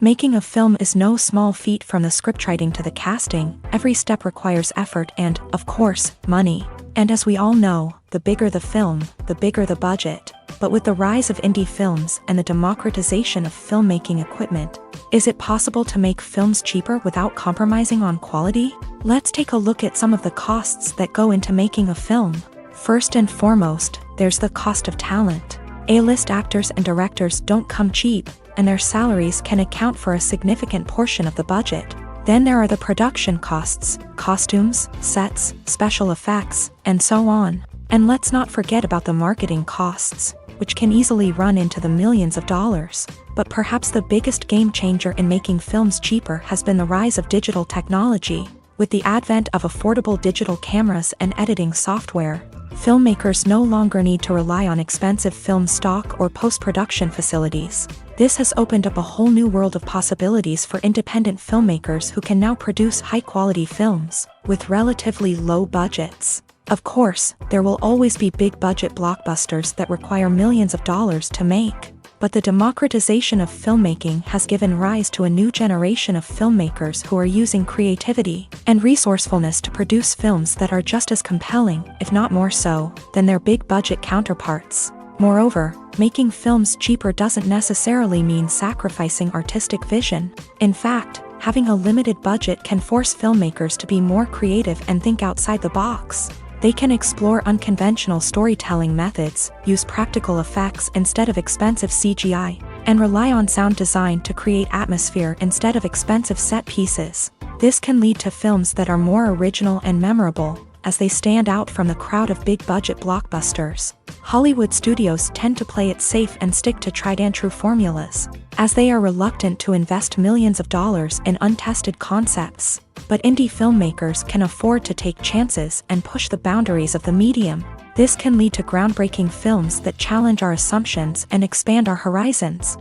Making a film is no small feat. From the scriptwriting to the casting, every step requires effort and, of course, money. And as we all know, the bigger the film, the bigger the budget. But with the rise of indie films and the democratization of filmmaking equipment, is it possible to make films cheaper without compromising on quality? Let's take a look at some of the costs that go into making a film. First and foremost, there's the cost of talent. A-list actors and directors don't come cheap, and their salaries can account for a significant portion of the budget. Then there are the production costs, costumes, sets, special effects, and so on. And let's not forget about the marketing costs, which can easily run into the millions of dollars. But perhaps the biggest game changer in making films cheaper has been the rise of digital technology. With the advent of affordable digital cameras and editing software, filmmakers no longer need to rely on expensive film stock or post-production facilities. This has opened up a whole new world of possibilities for independent filmmakers who can now produce high-quality films with relatively low budgets. Of course, there will always be big-budget blockbusters that require millions of dollars to make. But the democratization of filmmaking has given rise to a new generation of filmmakers who are using creativity and resourcefulness to produce films that are just as compelling, if not more so, than their big-budget counterparts. Moreover, making films cheaper doesn't necessarily mean sacrificing artistic vision. In fact, having a limited budget can force filmmakers to be more creative and think outside the box. They can explore unconventional storytelling methods, use practical effects instead of expensive CGI, and rely on sound design to create atmosphere instead of expensive set pieces. This can lead to films that are more original and memorable, as they stand out from the crowd of big-budget blockbusters. Hollywood studios tend to play it safe and stick to tried-and-true formulas, as they are reluctant to invest millions of dollars in untested concepts. But indie filmmakers can afford to take chances and push the boundaries of the medium. This can lead to groundbreaking films that challenge our assumptions and expand our horizons.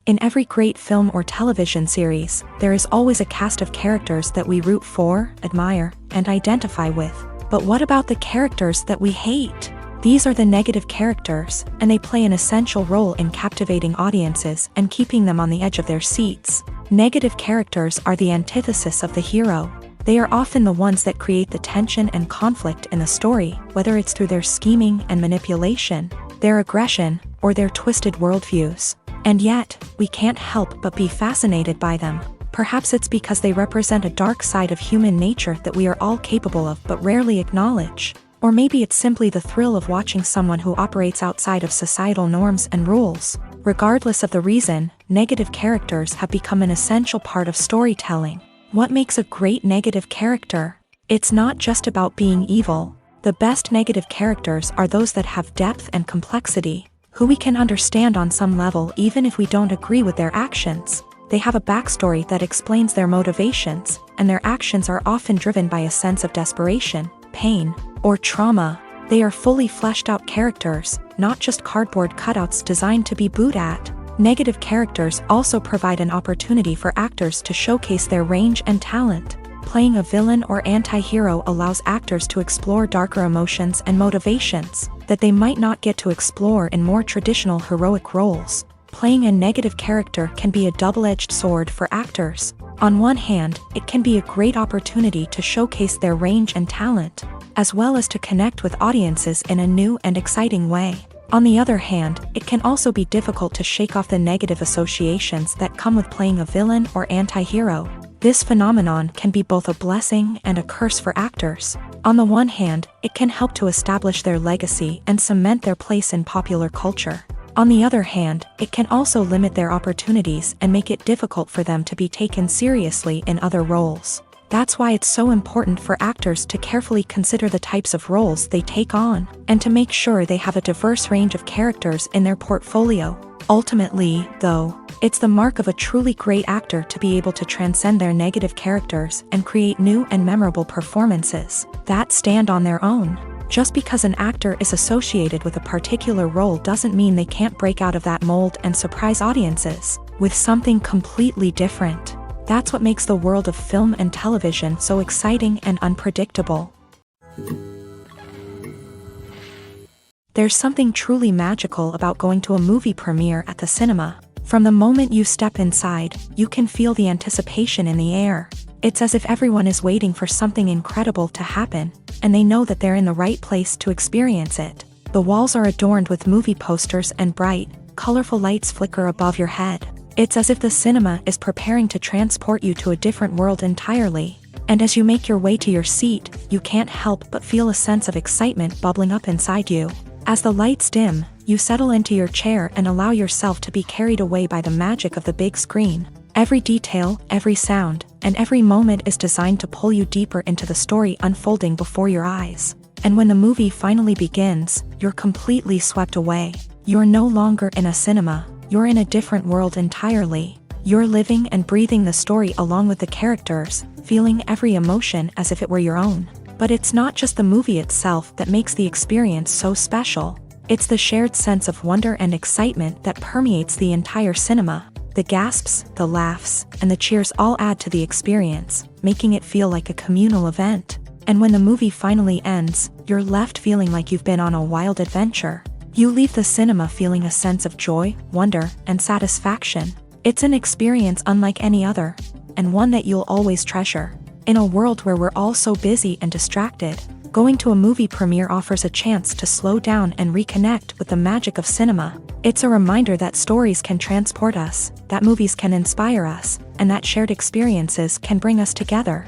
In every great film or television series, there is always a cast of characters that we root for, admire, and identify with. But what about the characters that we hate? These are the negative characters, and they play an essential role in captivating audiences and keeping them on the edge of their seats. Negative characters are the antithesis of the hero. They are often the ones that create the tension and conflict in the story, whether it's through their scheming and manipulation, their aggression, or their twisted worldviews. And yet, we can't help but be fascinated by them. Perhaps it's because they represent a dark side of human nature that we are all capable of but rarely acknowledge. Or maybe it's simply the thrill of watching someone who operates outside of societal norms and rules. Regardless of the reason, negative characters have become an essential part of storytelling. What makes a great negative character? It's not just about being evil. The best negative characters are those that have depth and complexity, who we can understand on some level even if we don't agree with their actions. They have a backstory that explains their motivations, and their actions are often driven by a sense of desperation, pain, or trauma. They are fully fleshed out characters, not just cardboard cutouts designed to be booed at. Negative characters also provide an opportunity for actors to showcase their range and talent. Playing a villain or anti-hero allows actors to explore darker emotions and motivations that they might not get to explore in more traditional heroic roles. Playing a negative character can be a double-edged sword for actors. On one hand, it can be a great opportunity to showcase their range and talent, as well as to connect with audiences in a new and exciting way. On the other hand, it can also be difficult to shake off the negative associations that come with playing a villain or anti-hero. This phenomenon can be both a blessing and a curse for actors. On the one hand, it can help to establish their legacy and cement their place in popular culture. On the other hand, it can also limit their opportunities and make it difficult for them to be taken seriously in other roles. That's why it's so important for actors to carefully consider the types of roles they take on, and to make sure they have a diverse range of characters in their portfolio. Ultimately, though, it's the mark of a truly great actor to be able to transcend their negative characters and create new and memorable performances that stand on their own. Just because an actor is associated with a particular role doesn't mean they can't break out of that mold and surprise audiences with something completely different. That's what makes the world of film and television so exciting and unpredictable. There's something truly magical about going to a movie premiere at the cinema. From the moment you step inside, you can feel the anticipation in the air. It's as if everyone is waiting for something incredible to happen, and they know that they're in the right place to experience it. The walls are adorned with movie posters and bright, colorful lights flicker above your head. It's as if the cinema is preparing to transport you to a different world entirely. And as you make your way to your seat, you can't help but feel a sense of excitement bubbling up inside you. As the lights dim, you settle into your chair and allow yourself to be carried away by the magic of the big screen. Every detail, every sound, and every moment is designed to pull you deeper into the story unfolding before your eyes. And when the movie finally begins, you're completely swept away. You're no longer in a cinema, you're in a different world entirely. You're living and breathing the story along with the characters, feeling every emotion as if it were your own. But it's not just the movie itself that makes the experience so special. It's the shared sense of wonder and excitement that permeates the entire cinema. The gasps, the laughs, and the cheers all add to the experience, making it feel like a communal event. And when the movie finally ends, you're left feeling like you've been on a wild adventure. You leave the cinema feeling a sense of joy, wonder, and satisfaction. It's an experience unlike any other, and one that you'll always treasure. In a world where we're all so busy and distracted, going to a movie premiere offers a chance to slow down and reconnect with the magic of cinema. It's a reminder that stories can transport us, that movies can inspire us, and that shared experiences can bring us together.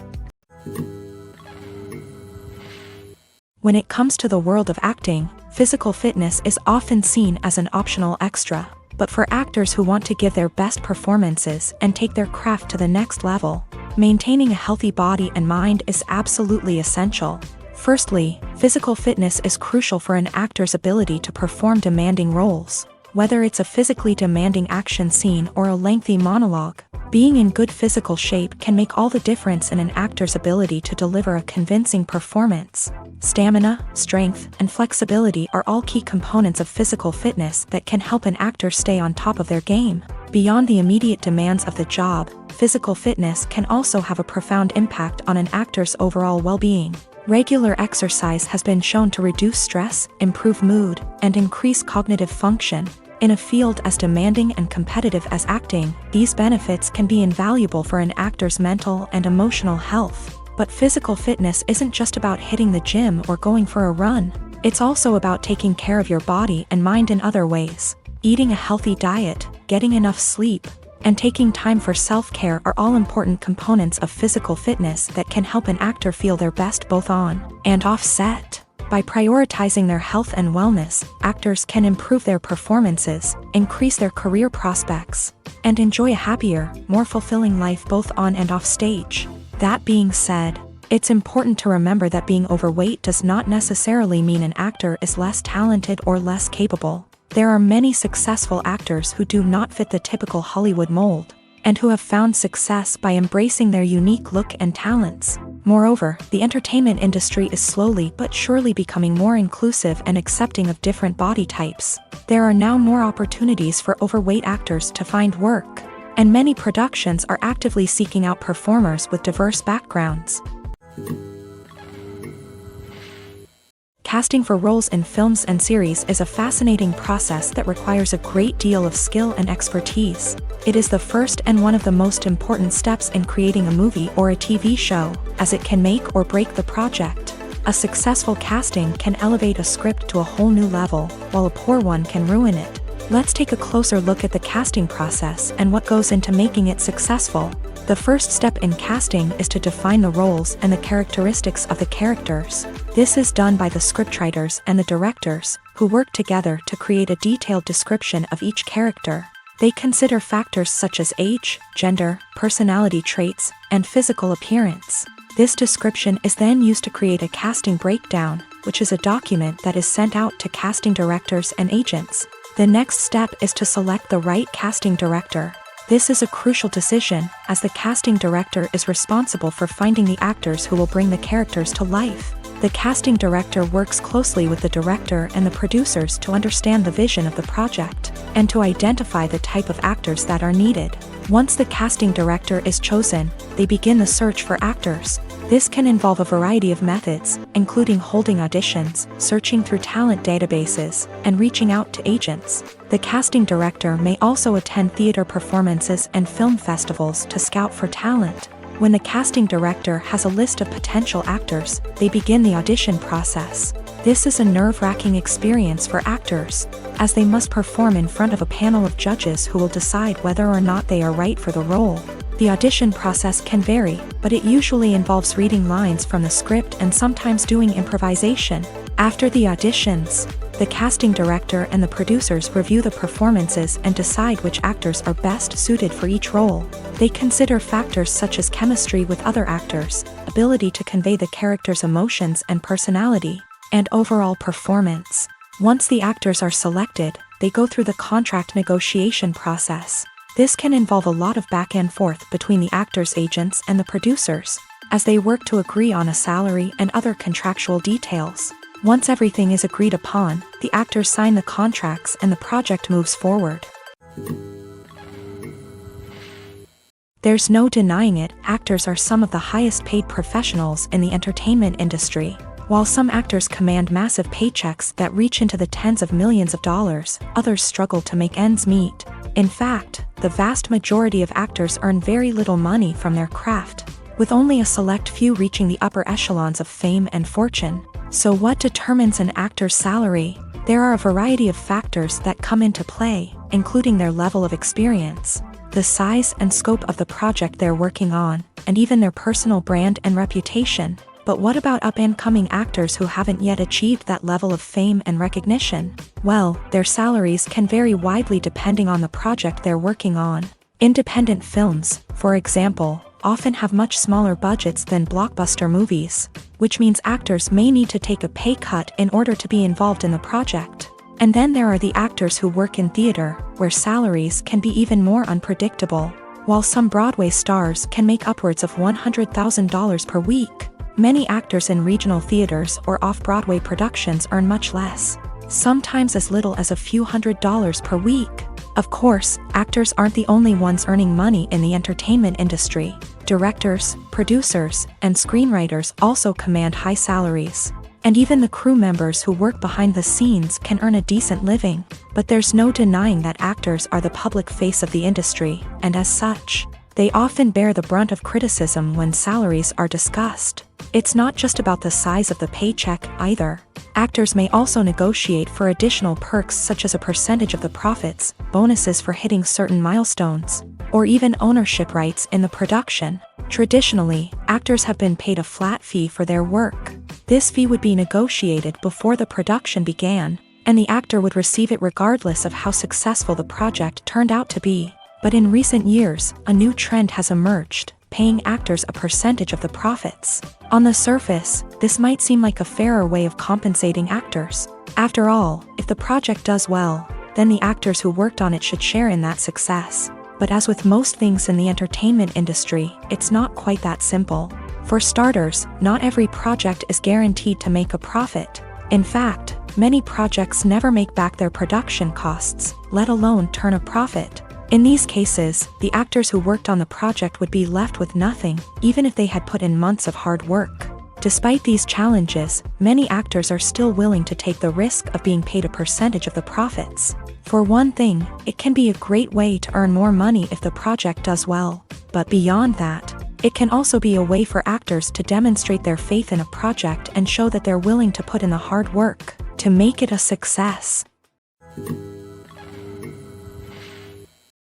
When it comes to the world of acting, physical fitness is often seen as an optional extra. But for actors who want to give their best performances and take their craft to the next level, maintaining a healthy body and mind is absolutely essential. Firstly, physical fitness is crucial for an actor's ability to perform demanding roles. Whether it's a physically demanding action scene or a lengthy monologue, being in good physical shape can make all the difference in an actor's ability to deliver a convincing performance. Stamina, strength, and flexibility are all key components of physical fitness that can help an actor stay on top of their game. Beyond the immediate demands of the job, physical fitness can also have a profound impact on an actor's overall well-being. Regular exercise has been shown to reduce stress, improve mood, and increase cognitive function. In a field as demanding and competitive as acting, these benefits can be invaluable for an actor's mental and emotional health. But physical fitness isn't just about hitting the gym or going for a run. It's also about taking care of your body and mind in other ways. Eating a healthy diet, getting enough sleep, and taking time for self-care are all important components of physical fitness that can help an actor feel their best both on and off set. By prioritizing their health and wellness, actors can improve their performances, increase their career prospects, and enjoy a happier, more fulfilling life both on and off stage. That being said, it's important to remember that being overweight does not necessarily mean an actor is less talented or less capable. There are many successful actors who do not fit the typical Hollywood mold, and who have found success by embracing their unique look and talents. Moreover, the entertainment industry is slowly but surely becoming more inclusive and accepting of different body types. There are now more opportunities for overweight actors to find work, and many productions are actively seeking out performers with diverse backgrounds. Casting for roles in films and series is a fascinating process that requires a great deal of skill and expertise. It is the first and one of the most important steps in creating a movie or a TV show, as it can make or break the project. A successful casting can elevate a script to a whole new level, while a poor one can ruin it. Let's take a closer look at the casting process and what goes into making it successful. The first step in casting is to define the roles and the characteristics of the characters. This is done by the scriptwriters and the directors, who work together to create a detailed description of each character. They consider factors such as age, gender, personality traits, and physical appearance. This description is then used to create a casting breakdown, which is a document that is sent out to casting directors and agents. The next step is to select the right casting director. This is a crucial decision, as the casting director is responsible for finding the actors who will bring the characters to life. The casting director works closely with the director and the producers to understand the vision of the project, and to identify the type of actors that are needed. Once the casting director is chosen, they begin the search for actors. This can involve a variety of methods, including holding auditions, searching through talent databases, and reaching out to agents. The casting director may also attend theater performances and film festivals to scout for talent. When the casting director has a list of potential actors, they begin the audition process. This is a nerve-wracking experience for actors, as they must perform in front of a panel of judges who will decide whether or not they are right for the role. The audition process can vary, but it usually involves reading lines from the script and sometimes doing improvisation. After the auditions, the casting director and the producers review the performances and decide which actors are best suited for each role. They consider factors such as chemistry with other actors, ability to convey the character's emotions and personality, and overall performance. Once the actors are selected, they go through the contract negotiation process. This can involve a lot of back and forth between the actors' agents and the producers, as they work to agree on a salary and other contractual details. Once everything is agreed upon, the actors sign the contracts and the project moves forward. There's no denying it, actors are some of the highest paid professionals in the entertainment industry. While some actors command massive paychecks that reach into the tens of millions of dollars, others struggle to make ends meet. In fact, the vast majority of actors earn very little money from their craft, with only a select few reaching the upper echelons of fame and fortune. So what determines an actor's salary? There are a variety of factors that come into play, including their level of experience, the size and scope of the project they're working on, and even their personal brand and reputation. But what about up-and-coming actors who haven't yet achieved that level of fame and recognition? Well, their salaries can vary widely depending on the project they're working on. Independent films, for example, often have much smaller budgets than blockbuster movies, which means actors may need to take a pay cut in order to be involved in the project. And then there are the actors who work in theater, where salaries can be even more unpredictable. While some Broadway stars can make upwards of $100,000 per week, many actors in regional theaters or off-Broadway productions earn much less, sometimes as little as a few $100s per week. Of course, actors aren't the only ones earning money in the entertainment industry. Directors, producers, and screenwriters also command high salaries. And even the crew members who work behind the scenes can earn a decent living. But there's no denying that actors are the public face of the industry, and as such, they often bear the brunt of criticism when salaries are discussed. It's not just about the size of the paycheck, either. Actors may also negotiate for additional perks such as a percentage of the profits, bonuses for hitting certain milestones, or even ownership rights in the production. Traditionally, actors have been paid a flat fee for their work. This fee would be negotiated before the production began, and the actor would receive it regardless of how successful the project turned out to be. But in recent years, a new trend has emerged, paying actors a percentage of the profits. On the surface, this might seem like a fairer way of compensating actors. After all, if the project does well, then the actors who worked on it should share in that success. But as with most things in the entertainment industry, it's not quite that simple. For starters, not every project is guaranteed to make a profit. In fact, many projects never make back their production costs, let alone turn a profit. In these cases, the actors who worked on the project would be left with nothing, even if they had put in months of hard work. Despite these challenges, many actors are still willing to take the risk of being paid a percentage of the profits. For one thing, it can be a great way to earn more money if the project does well. But beyond that, it can also be a way for actors to demonstrate their faith in a project and show that they're willing to put in the hard work to make it a success.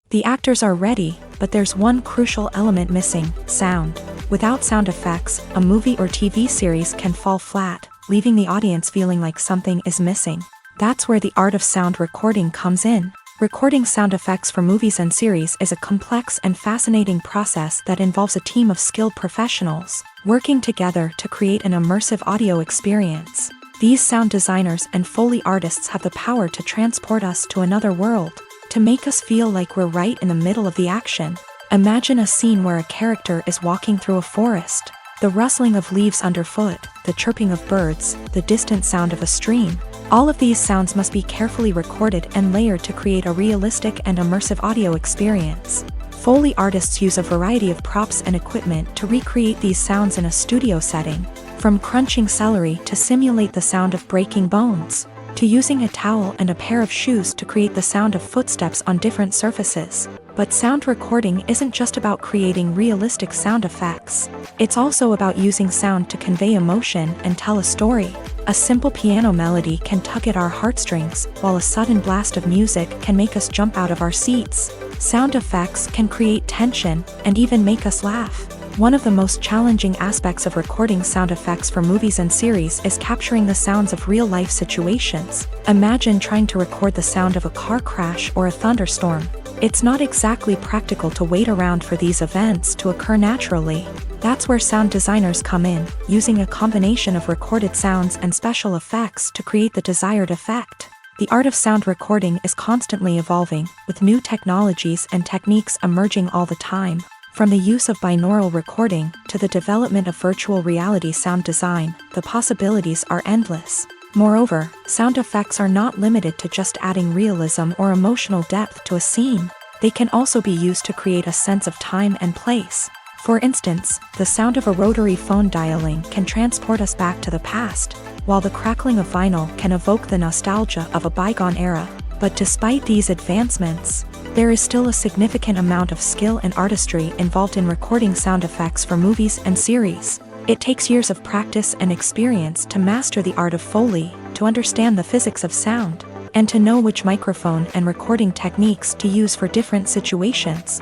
The actors are ready, but there's one crucial element missing: sound. Without sound effects, a movie or TV series can fall flat, leaving the audience feeling like something is missing. That's where the art of sound recording comes in. Recording sound effects for movies and series is a complex and fascinating process that involves a team of skilled professionals working together to create an immersive audio experience. These sound designers and Foley artists have the power to transport us to another world, to make us feel like we're right in the middle of the action. Imagine a scene where a character is walking through a forest. The rustling of leaves underfoot, the chirping of birds, the distant sound of a stream. All of these sounds must be carefully recorded and layered to create a realistic and immersive audio experience. Foley artists use a variety of props and equipment to recreate these sounds in a studio setting, from crunching celery to simulate the sound of breaking bones, to using a towel and a pair of shoes to create the sound of footsteps on different surfaces. But sound recording isn't just about creating realistic sound effects. It's also about using sound to convey emotion and tell a story. A simple piano melody can tug at our heartstrings, while a sudden blast of music can make us jump out of our seats. Sound effects can create tension and even make us laugh. One of the most challenging aspects of recording sound effects for movies and series is capturing the sounds of real-life situations. Imagine trying to record the sound of a car crash or a thunderstorm. It's not exactly practical to wait around for these events to occur naturally. That's where sound designers come in, using a combination of recorded sounds and special effects to create the desired effect. The art of sound recording is constantly evolving, with new technologies and techniques emerging all the time. From the use of binaural recording to the development of virtual reality sound design, the possibilities are endless. Moreover, sound effects are not limited to just adding realism or emotional depth to a scene. They can also be used to create a sense of time and place. For instance, the sound of a rotary phone dialing can transport us back to the past, while the crackling of vinyl can evoke the nostalgia of a bygone era. But despite these advancements, there is still a significant amount of skill and artistry involved in recording sound effects for movies and series. It takes years of practice and experience to master the art of Foley, to understand the physics of sound, and to know which microphone and recording techniques to use for different situations.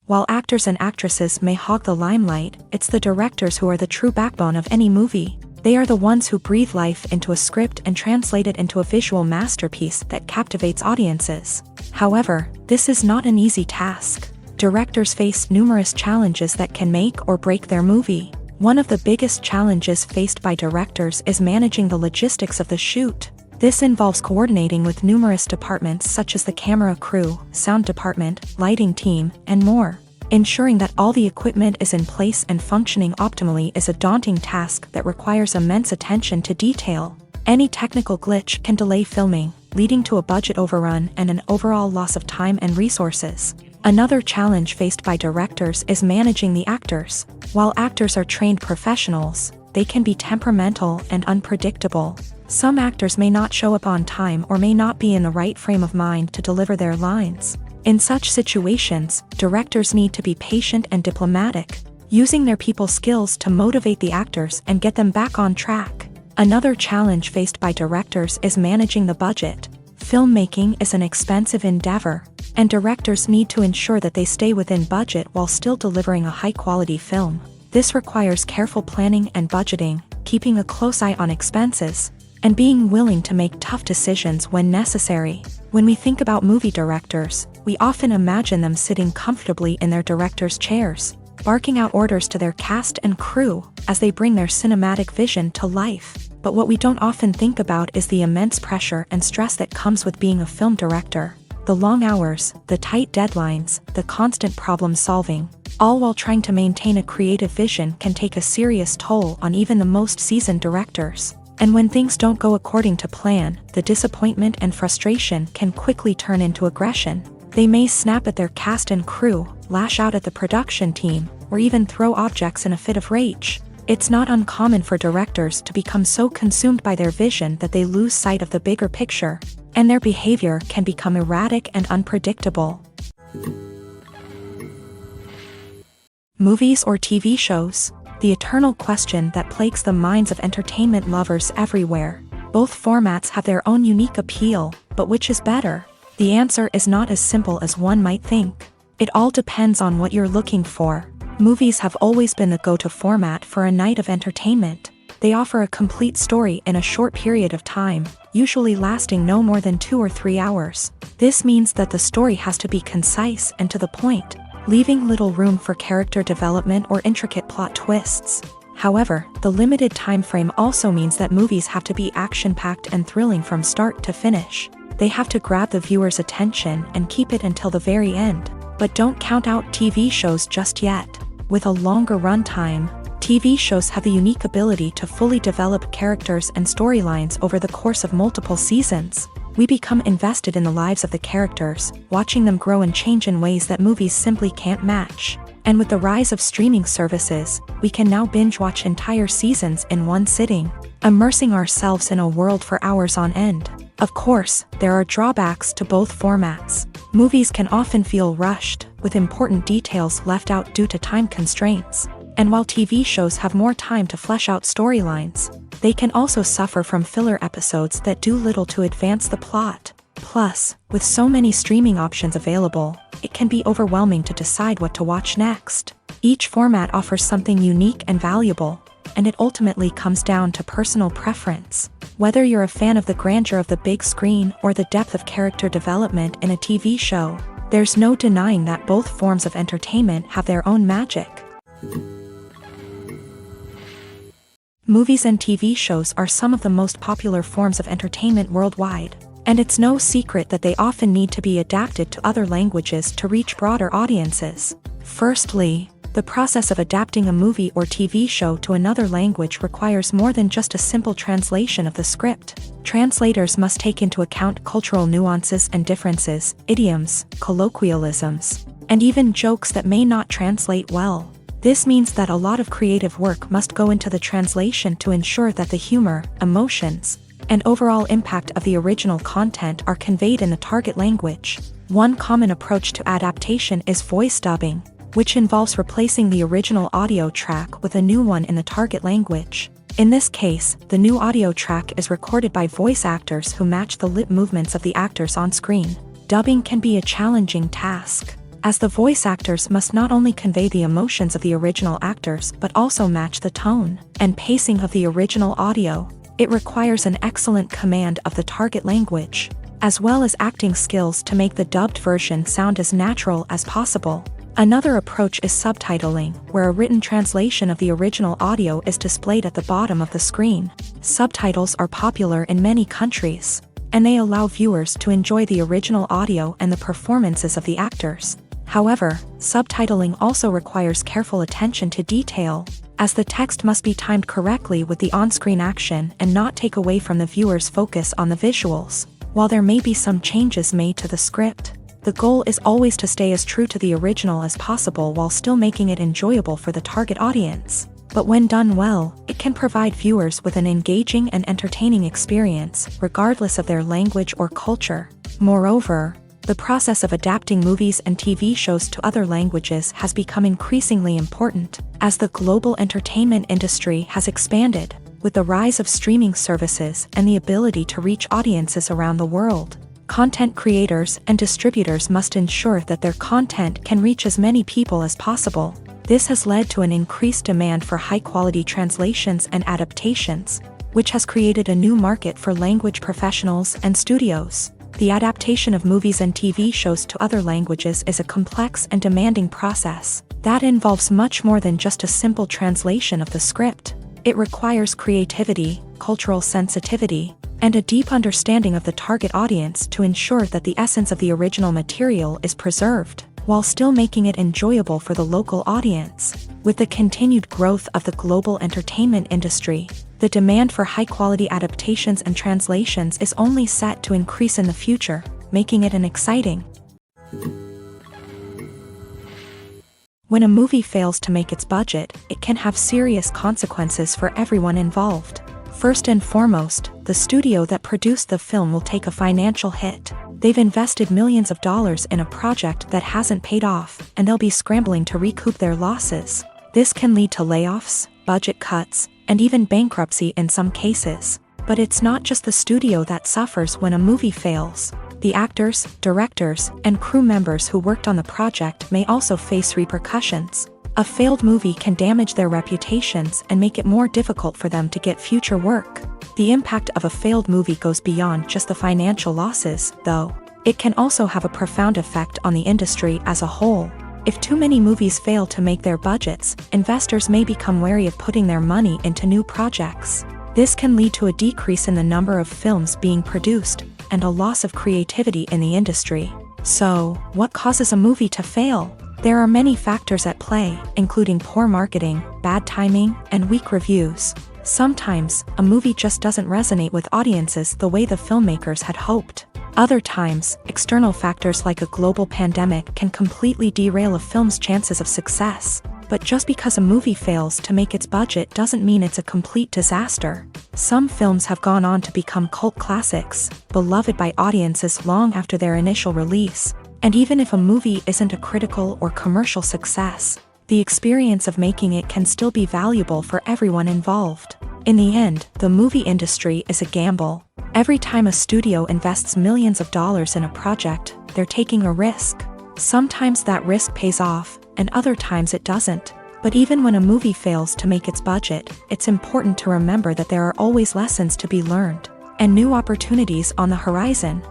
While actors and actresses may hog the limelight, it's the directors who are the true backbone of any movie. They are the ones who breathe life into a script and translate it into a visual masterpiece that captivates audiences. However, this is not an easy task. Directors face numerous challenges that can make or break their movie. One of the biggest challenges faced by directors is managing the logistics of the shoot. This involves coordinating with numerous departments such as the camera crew, sound department, lighting team, and more. Ensuring that all the equipment is in place and functioning optimally is a daunting task that requires immense attention to detail. Any technical glitch can delay filming, leading to a budget overrun and an overall loss of time and resources. Another challenge faced by directors is managing the actors. While actors are trained professionals, they can be temperamental and unpredictable. Some actors may not show up on time or may not be in the right frame of mind to deliver their lines. In such situations, directors need to be patient and diplomatic, using their people skills to motivate the actors and get them back on track. Another challenge faced by directors is managing the budget. Filmmaking is an expensive endeavor, and directors need to ensure that they stay within budget while still delivering a high-quality film. This requires careful planning and budgeting, keeping a close eye on expenses, and being willing to make tough decisions when necessary. When we think about movie directors, we often imagine them sitting comfortably in their director's chairs, barking out orders to their cast and crew as they bring their cinematic vision to life. But what we don't often think about is the immense pressure and stress that comes with being a film director. The long hours, the tight deadlines, the constant problem solving, all while trying to maintain a creative vision can take a serious toll on even the most seasoned directors. And when things don't go according to plan, the disappointment and frustration can quickly turn into aggression. They may snap at their cast and crew, lash out at the production team, or even throw objects in a fit of rage. It's not uncommon for directors to become so consumed by their vision that they lose sight of the bigger picture, and their behavior can become erratic and unpredictable. Movies or TV shows? The eternal question that plagues the minds of entertainment lovers everywhere. Both formats have their own unique appeal, but which is better? The answer is not as simple as one might think. It all depends on what you're looking for. Movies have always been the go-to format for a night of entertainment. They offer a complete story in a short period of time, usually lasting no more than 2 or 3 hours. This means that the story has to be concise and to the point, leaving little room for character development or intricate plot twists. However, the limited time frame also means that movies have to be action-packed and thrilling from start to finish. They have to grab the viewer's attention and keep it until the very end. But don't count out TV shows just yet. With a longer runtime, TV shows have the unique ability to fully develop characters and storylines over the course of multiple seasons. We become invested in the lives of the characters, watching them grow and change in ways that movies simply can't match. And with the rise of streaming services, we can now binge-watch entire seasons in one sitting, immersing ourselves in a world for hours on end. Of course, there are drawbacks to both formats. Movies can often feel rushed, with important details left out due to time constraints. And while TV shows have more time to flesh out storylines, they can also suffer from filler episodes that do little to advance the plot. Plus, with so many streaming options available, it can be overwhelming to decide what to watch next. Each format offers something unique and valuable, and it ultimately comes down to personal preference. Whether you're a fan of the grandeur of the big screen or the depth of character development in a TV show, there's no denying that both forms of entertainment have their own magic. Movies and TV shows are some of the most popular forms of entertainment worldwide, and it's no secret that they often need to be adapted to other languages to reach broader audiences. Firstly, the process of adapting a movie or TV show to another language requires more than just a simple translation of the script. Translators must take into account cultural nuances and differences, idioms, colloquialisms, and even jokes that may not translate well. This means that a lot of creative work must go into the translation to ensure that the humor, emotions, and overall impact of the original content are conveyed in the target language. One common approach to adaptation is voice dubbing, which involves replacing the original audio track with a new one in the target language. In this case, the new audio track is recorded by voice actors who match the lip movements of the actors on screen. Dubbing can be a challenging task, as the voice actors must not only convey the emotions of the original actors but also match the tone and pacing of the original audio. It requires an excellent command of the target language, as well as acting skills to make the dubbed version sound as natural as possible. Another approach is subtitling, where a written translation of the original audio is displayed at the bottom of the screen. Subtitles are popular in many countries, and they allow viewers to enjoy the original audio and the performances of the actors. However, subtitling also requires careful attention to detail, as the text must be timed correctly with the on-screen action and not take away from the viewer's focus on the visuals. While there may be some changes made to the script, the goal is always to stay as true to the original as possible while still making it enjoyable for the target audience. But when done well, it can provide viewers with an engaging and entertaining experience, regardless of their language or culture. Moreover, the process of adapting movies and TV shows to other languages has become increasingly important, as the global entertainment industry has expanded, with the rise of streaming services and the ability to reach audiences around the world. Content creators and distributors must ensure that their content can reach as many people as possible. This has led to an increased demand for high-quality translations and adaptations, which has created a new market for language professionals and studios. The adaptation of movies and TV shows to other languages is a complex and demanding process that involves much more than just a simple translation of the script. It requires creativity, cultural sensitivity, and a deep understanding of the target audience to ensure that the essence of the original material is preserved, while still making it enjoyable for the local audience. With the continued growth of the global entertainment industry, the demand for high-quality adaptations and translations is only set to increase in the future, making it an exciting. When a movie fails to make its budget, it can have serious consequences for everyone involved. First and foremost, the studio that produced the film will take a financial hit. They've invested millions of dollars in a project that hasn't paid off, and they'll be scrambling to recoup their losses. This can lead to layoffs, budget cuts, and even bankruptcy in some cases. But it's not just the studio that suffers when a movie fails. The actors, directors, and crew members who worked on the project may also face repercussions. A failed movie can damage their reputations and make it more difficult for them to get future work. The impact of a failed movie goes beyond just the financial losses, though. It can also have a profound effect on the industry as a whole. If too many movies fail to make their budgets, investors may become wary of putting their money into new projects. This can lead to a decrease in the number of films being produced, and a loss of creativity in the industry. So, what causes a movie to fail? There are many factors at play, including poor marketing, bad timing, and weak reviews. Sometimes, a movie just doesn't resonate with audiences the way the filmmakers had hoped. Other times, external factors like a global pandemic can completely derail a film's chances of success. But just because a movie fails to make its budget doesn't mean it's a complete disaster. Some films have gone on to become cult classics, beloved by audiences long after their initial release. And even if a movie isn't a critical or commercial success, the experience of making it can still be valuable for everyone involved. In the end, the movie industry is a gamble. Every time a studio invests millions of dollars in a project, they're taking a risk. Sometimes that risk pays off, and other times it doesn't. But even when a movie fails to make its budget, it's important to remember that there are always lessons to be learned, and new opportunities on the horizon.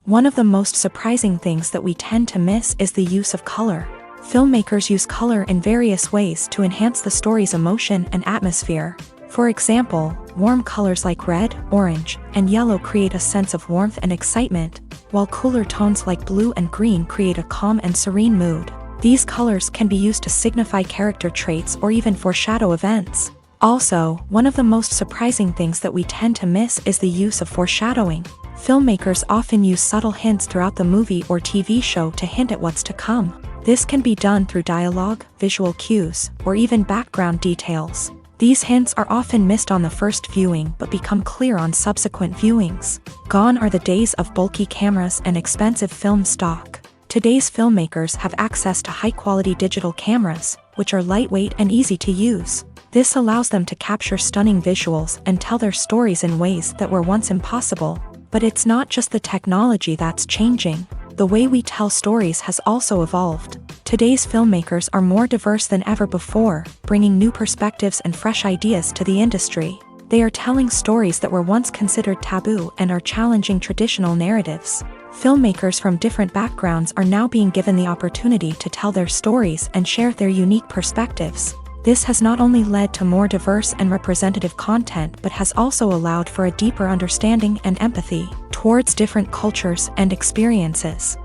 One of the most surprising things that we tend to miss is the use of color. Filmmakers use color in various ways to enhance the story's emotion and atmosphere. For example, warm colors like red, orange, and yellow create a sense of warmth and excitement, while cooler tones like blue and green create a calm and serene mood. These colors can be used to signify character traits or even foreshadow events. Also, one of the most surprising things that we tend to miss is the use of foreshadowing. Filmmakers often use subtle hints throughout the movie or TV show to hint at what's to come. This can be done through dialogue, visual cues, or even background details. These hints are often missed on the first viewing but become clear on subsequent viewings. Gone are the days of bulky cameras and expensive film stock. Today's filmmakers have access to high-quality digital cameras, which are lightweight and easy to use. This allows them to capture stunning visuals and tell their stories in ways that were once impossible. But it's not just the technology that's changing. The way we tell stories has also evolved. Today's filmmakers are more diverse than ever before, bringing new perspectives and fresh ideas to the industry. They are telling stories that were once considered taboo and are challenging traditional narratives. Filmmakers from different backgrounds are now being given the opportunity to tell their stories and share their unique perspectives. This has not only led to more diverse and representative content but has also allowed for a deeper understanding and empathy towards different cultures and experiences.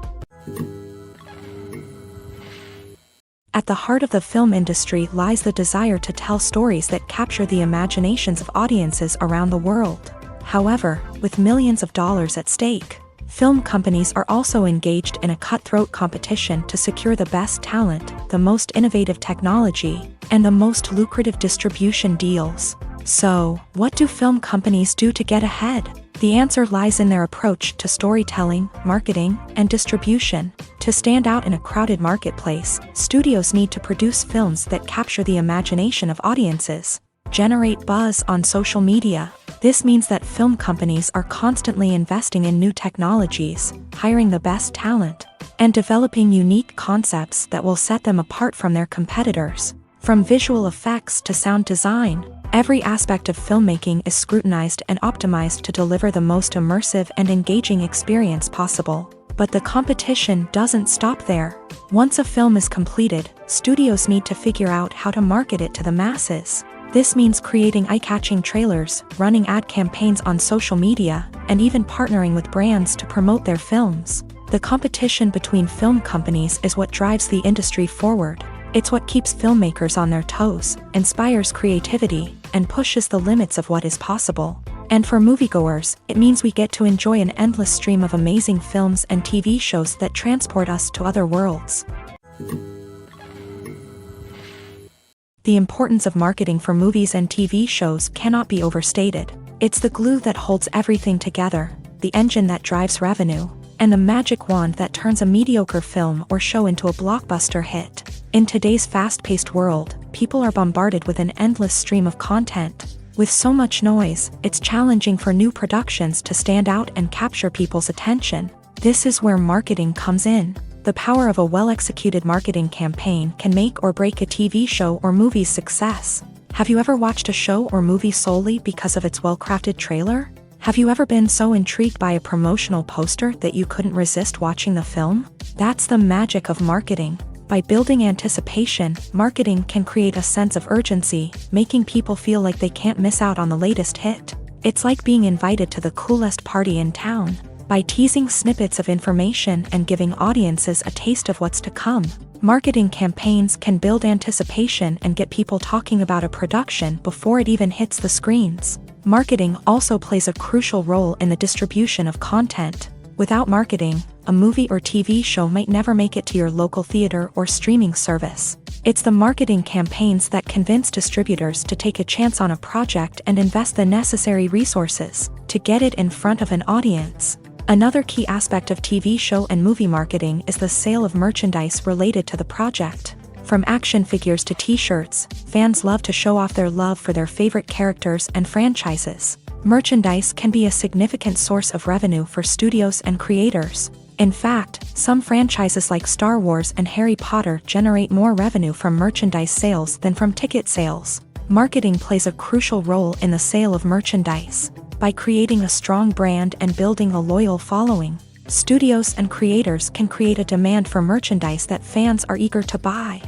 At the heart of the film industry lies the desire to tell stories that capture the imaginations of audiences around the world. However, with millions of dollars at stake, film companies are also engaged in a cutthroat competition to secure the best talent, the most innovative technology, and the most lucrative distribution deals. So, what do film companies do to get ahead? The answer lies in their approach to storytelling, marketing, and distribution. To stand out in a crowded marketplace, studios need to produce films that capture the imagination of audiences, generate buzz on social media. This means that film companies are constantly investing in new technologies, hiring the best talent, and developing unique concepts that will set them apart from their competitors. From visual effects to sound design, every aspect of filmmaking is scrutinized and optimized to deliver the most immersive and engaging experience possible. But the competition doesn't stop there. Once a film is completed, studios need to figure out how to market it to the masses. This means creating eye-catching trailers, running ad campaigns on social media, and even partnering with brands to promote their films. The competition between film companies is what drives the industry forward. It's what keeps filmmakers on their toes, inspires creativity, and pushes the limits of what is possible. And for moviegoers, it means we get to enjoy an endless stream of amazing films and TV shows that transport us to other worlds. The importance of marketing for movies and TV shows cannot be overstated. It's the glue that holds everything together, the engine that drives revenue, and the magic wand that turns a mediocre film or show into a blockbuster hit. In today's fast-paced world, people are bombarded with an endless stream of content. With so much noise, it's challenging for new productions to stand out and capture people's attention. This is where marketing comes in. The power of a well-executed marketing campaign can make or break a TV show or movie's success. Have you ever watched a show or movie solely because of its well-crafted trailer? Have you ever been so intrigued by a promotional poster that you couldn't resist watching the film? That's the magic of marketing. By building anticipation, marketing can create a sense of urgency, making people feel like they can't miss out on the latest hit. It's like being invited to the coolest party in town. By teasing snippets of information and giving audiences a taste of what's to come, marketing campaigns can build anticipation and get people talking about a production before it even hits the screens. Marketing also plays a crucial role in the distribution of content. Without marketing, a movie or TV show might never make it to your local theater or streaming service. It's the marketing campaigns that convince distributors to take a chance on a project and invest the necessary resources to get it in front of an audience. Another key aspect of TV show and movie marketing is the sale of merchandise related to the project. From action figures to t-shirts, fans love to show off their love for their favorite characters and franchises. Merchandise can be a significant source of revenue for studios and creators. In fact, some franchises like Star Wars and Harry Potter generate more revenue from merchandise sales than from ticket sales. Marketing plays a crucial role in the sale of merchandise. By creating a strong brand and building a loyal following, studios and creators can create a demand for merchandise that fans are eager to buy.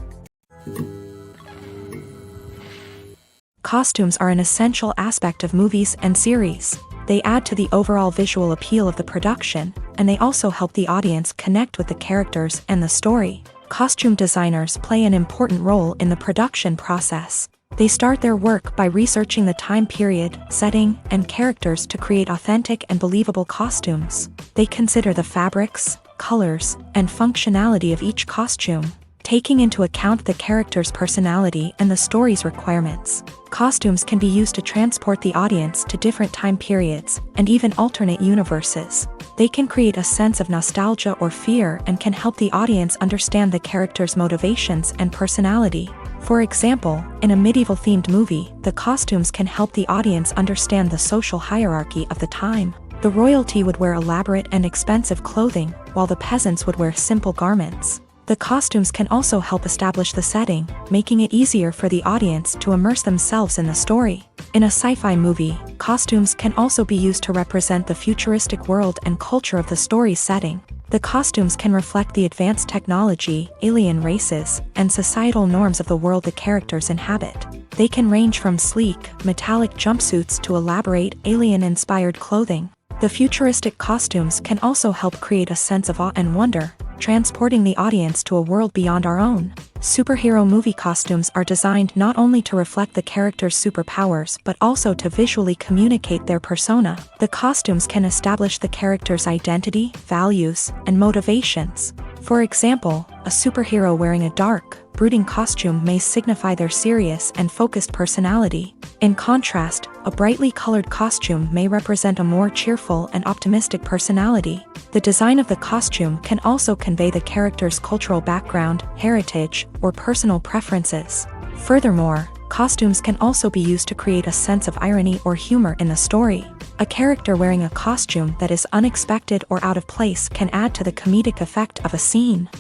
Costumes are an essential aspect of movies and series. They add to the overall visual appeal of the production, and they also help the audience connect with the characters and the story. Costume designers play an important role in the production process. They start their work by researching the time period, setting, and characters to create authentic and believable costumes. They consider the fabrics, colors, and functionality of each costume, taking into account the character's personality and the story's requirements. Costumes can be used to transport the audience to different time periods and even alternate universes. They can create a sense of nostalgia or fear and can help the audience understand the character's motivations and personality. For example, in a medieval-themed movie, the costumes can help the audience understand the social hierarchy of the time. The royalty would wear elaborate and expensive clothing, while the peasants would wear simple garments. The costumes can also help establish the setting, making it easier for the audience to immerse themselves in the story. In a sci-fi movie, costumes can also be used to represent the futuristic world and culture of the story's setting. The costumes can reflect the advanced technology, alien races, and societal norms of the world the characters inhabit. They can range from sleek, metallic jumpsuits to elaborate, alien-inspired clothing. The futuristic costumes can also help create a sense of awe and wonder, transporting the audience to a world beyond our own. Superhero movie costumes are designed not only to reflect the character's superpowers but also to visually communicate their persona. The costumes can establish the character's identity, values, and motivations. For example, a superhero wearing a dark, brooding costume may signify their serious and focused personality. In contrast, a brightly colored costume may represent a more cheerful and optimistic personality. The design of the costume can also convey the character's cultural background, heritage, or personal preferences. Furthermore, costumes can also be used to create a sense of irony or humor in the story. A character wearing a costume that is unexpected or out of place can add to the comedic effect of a scene.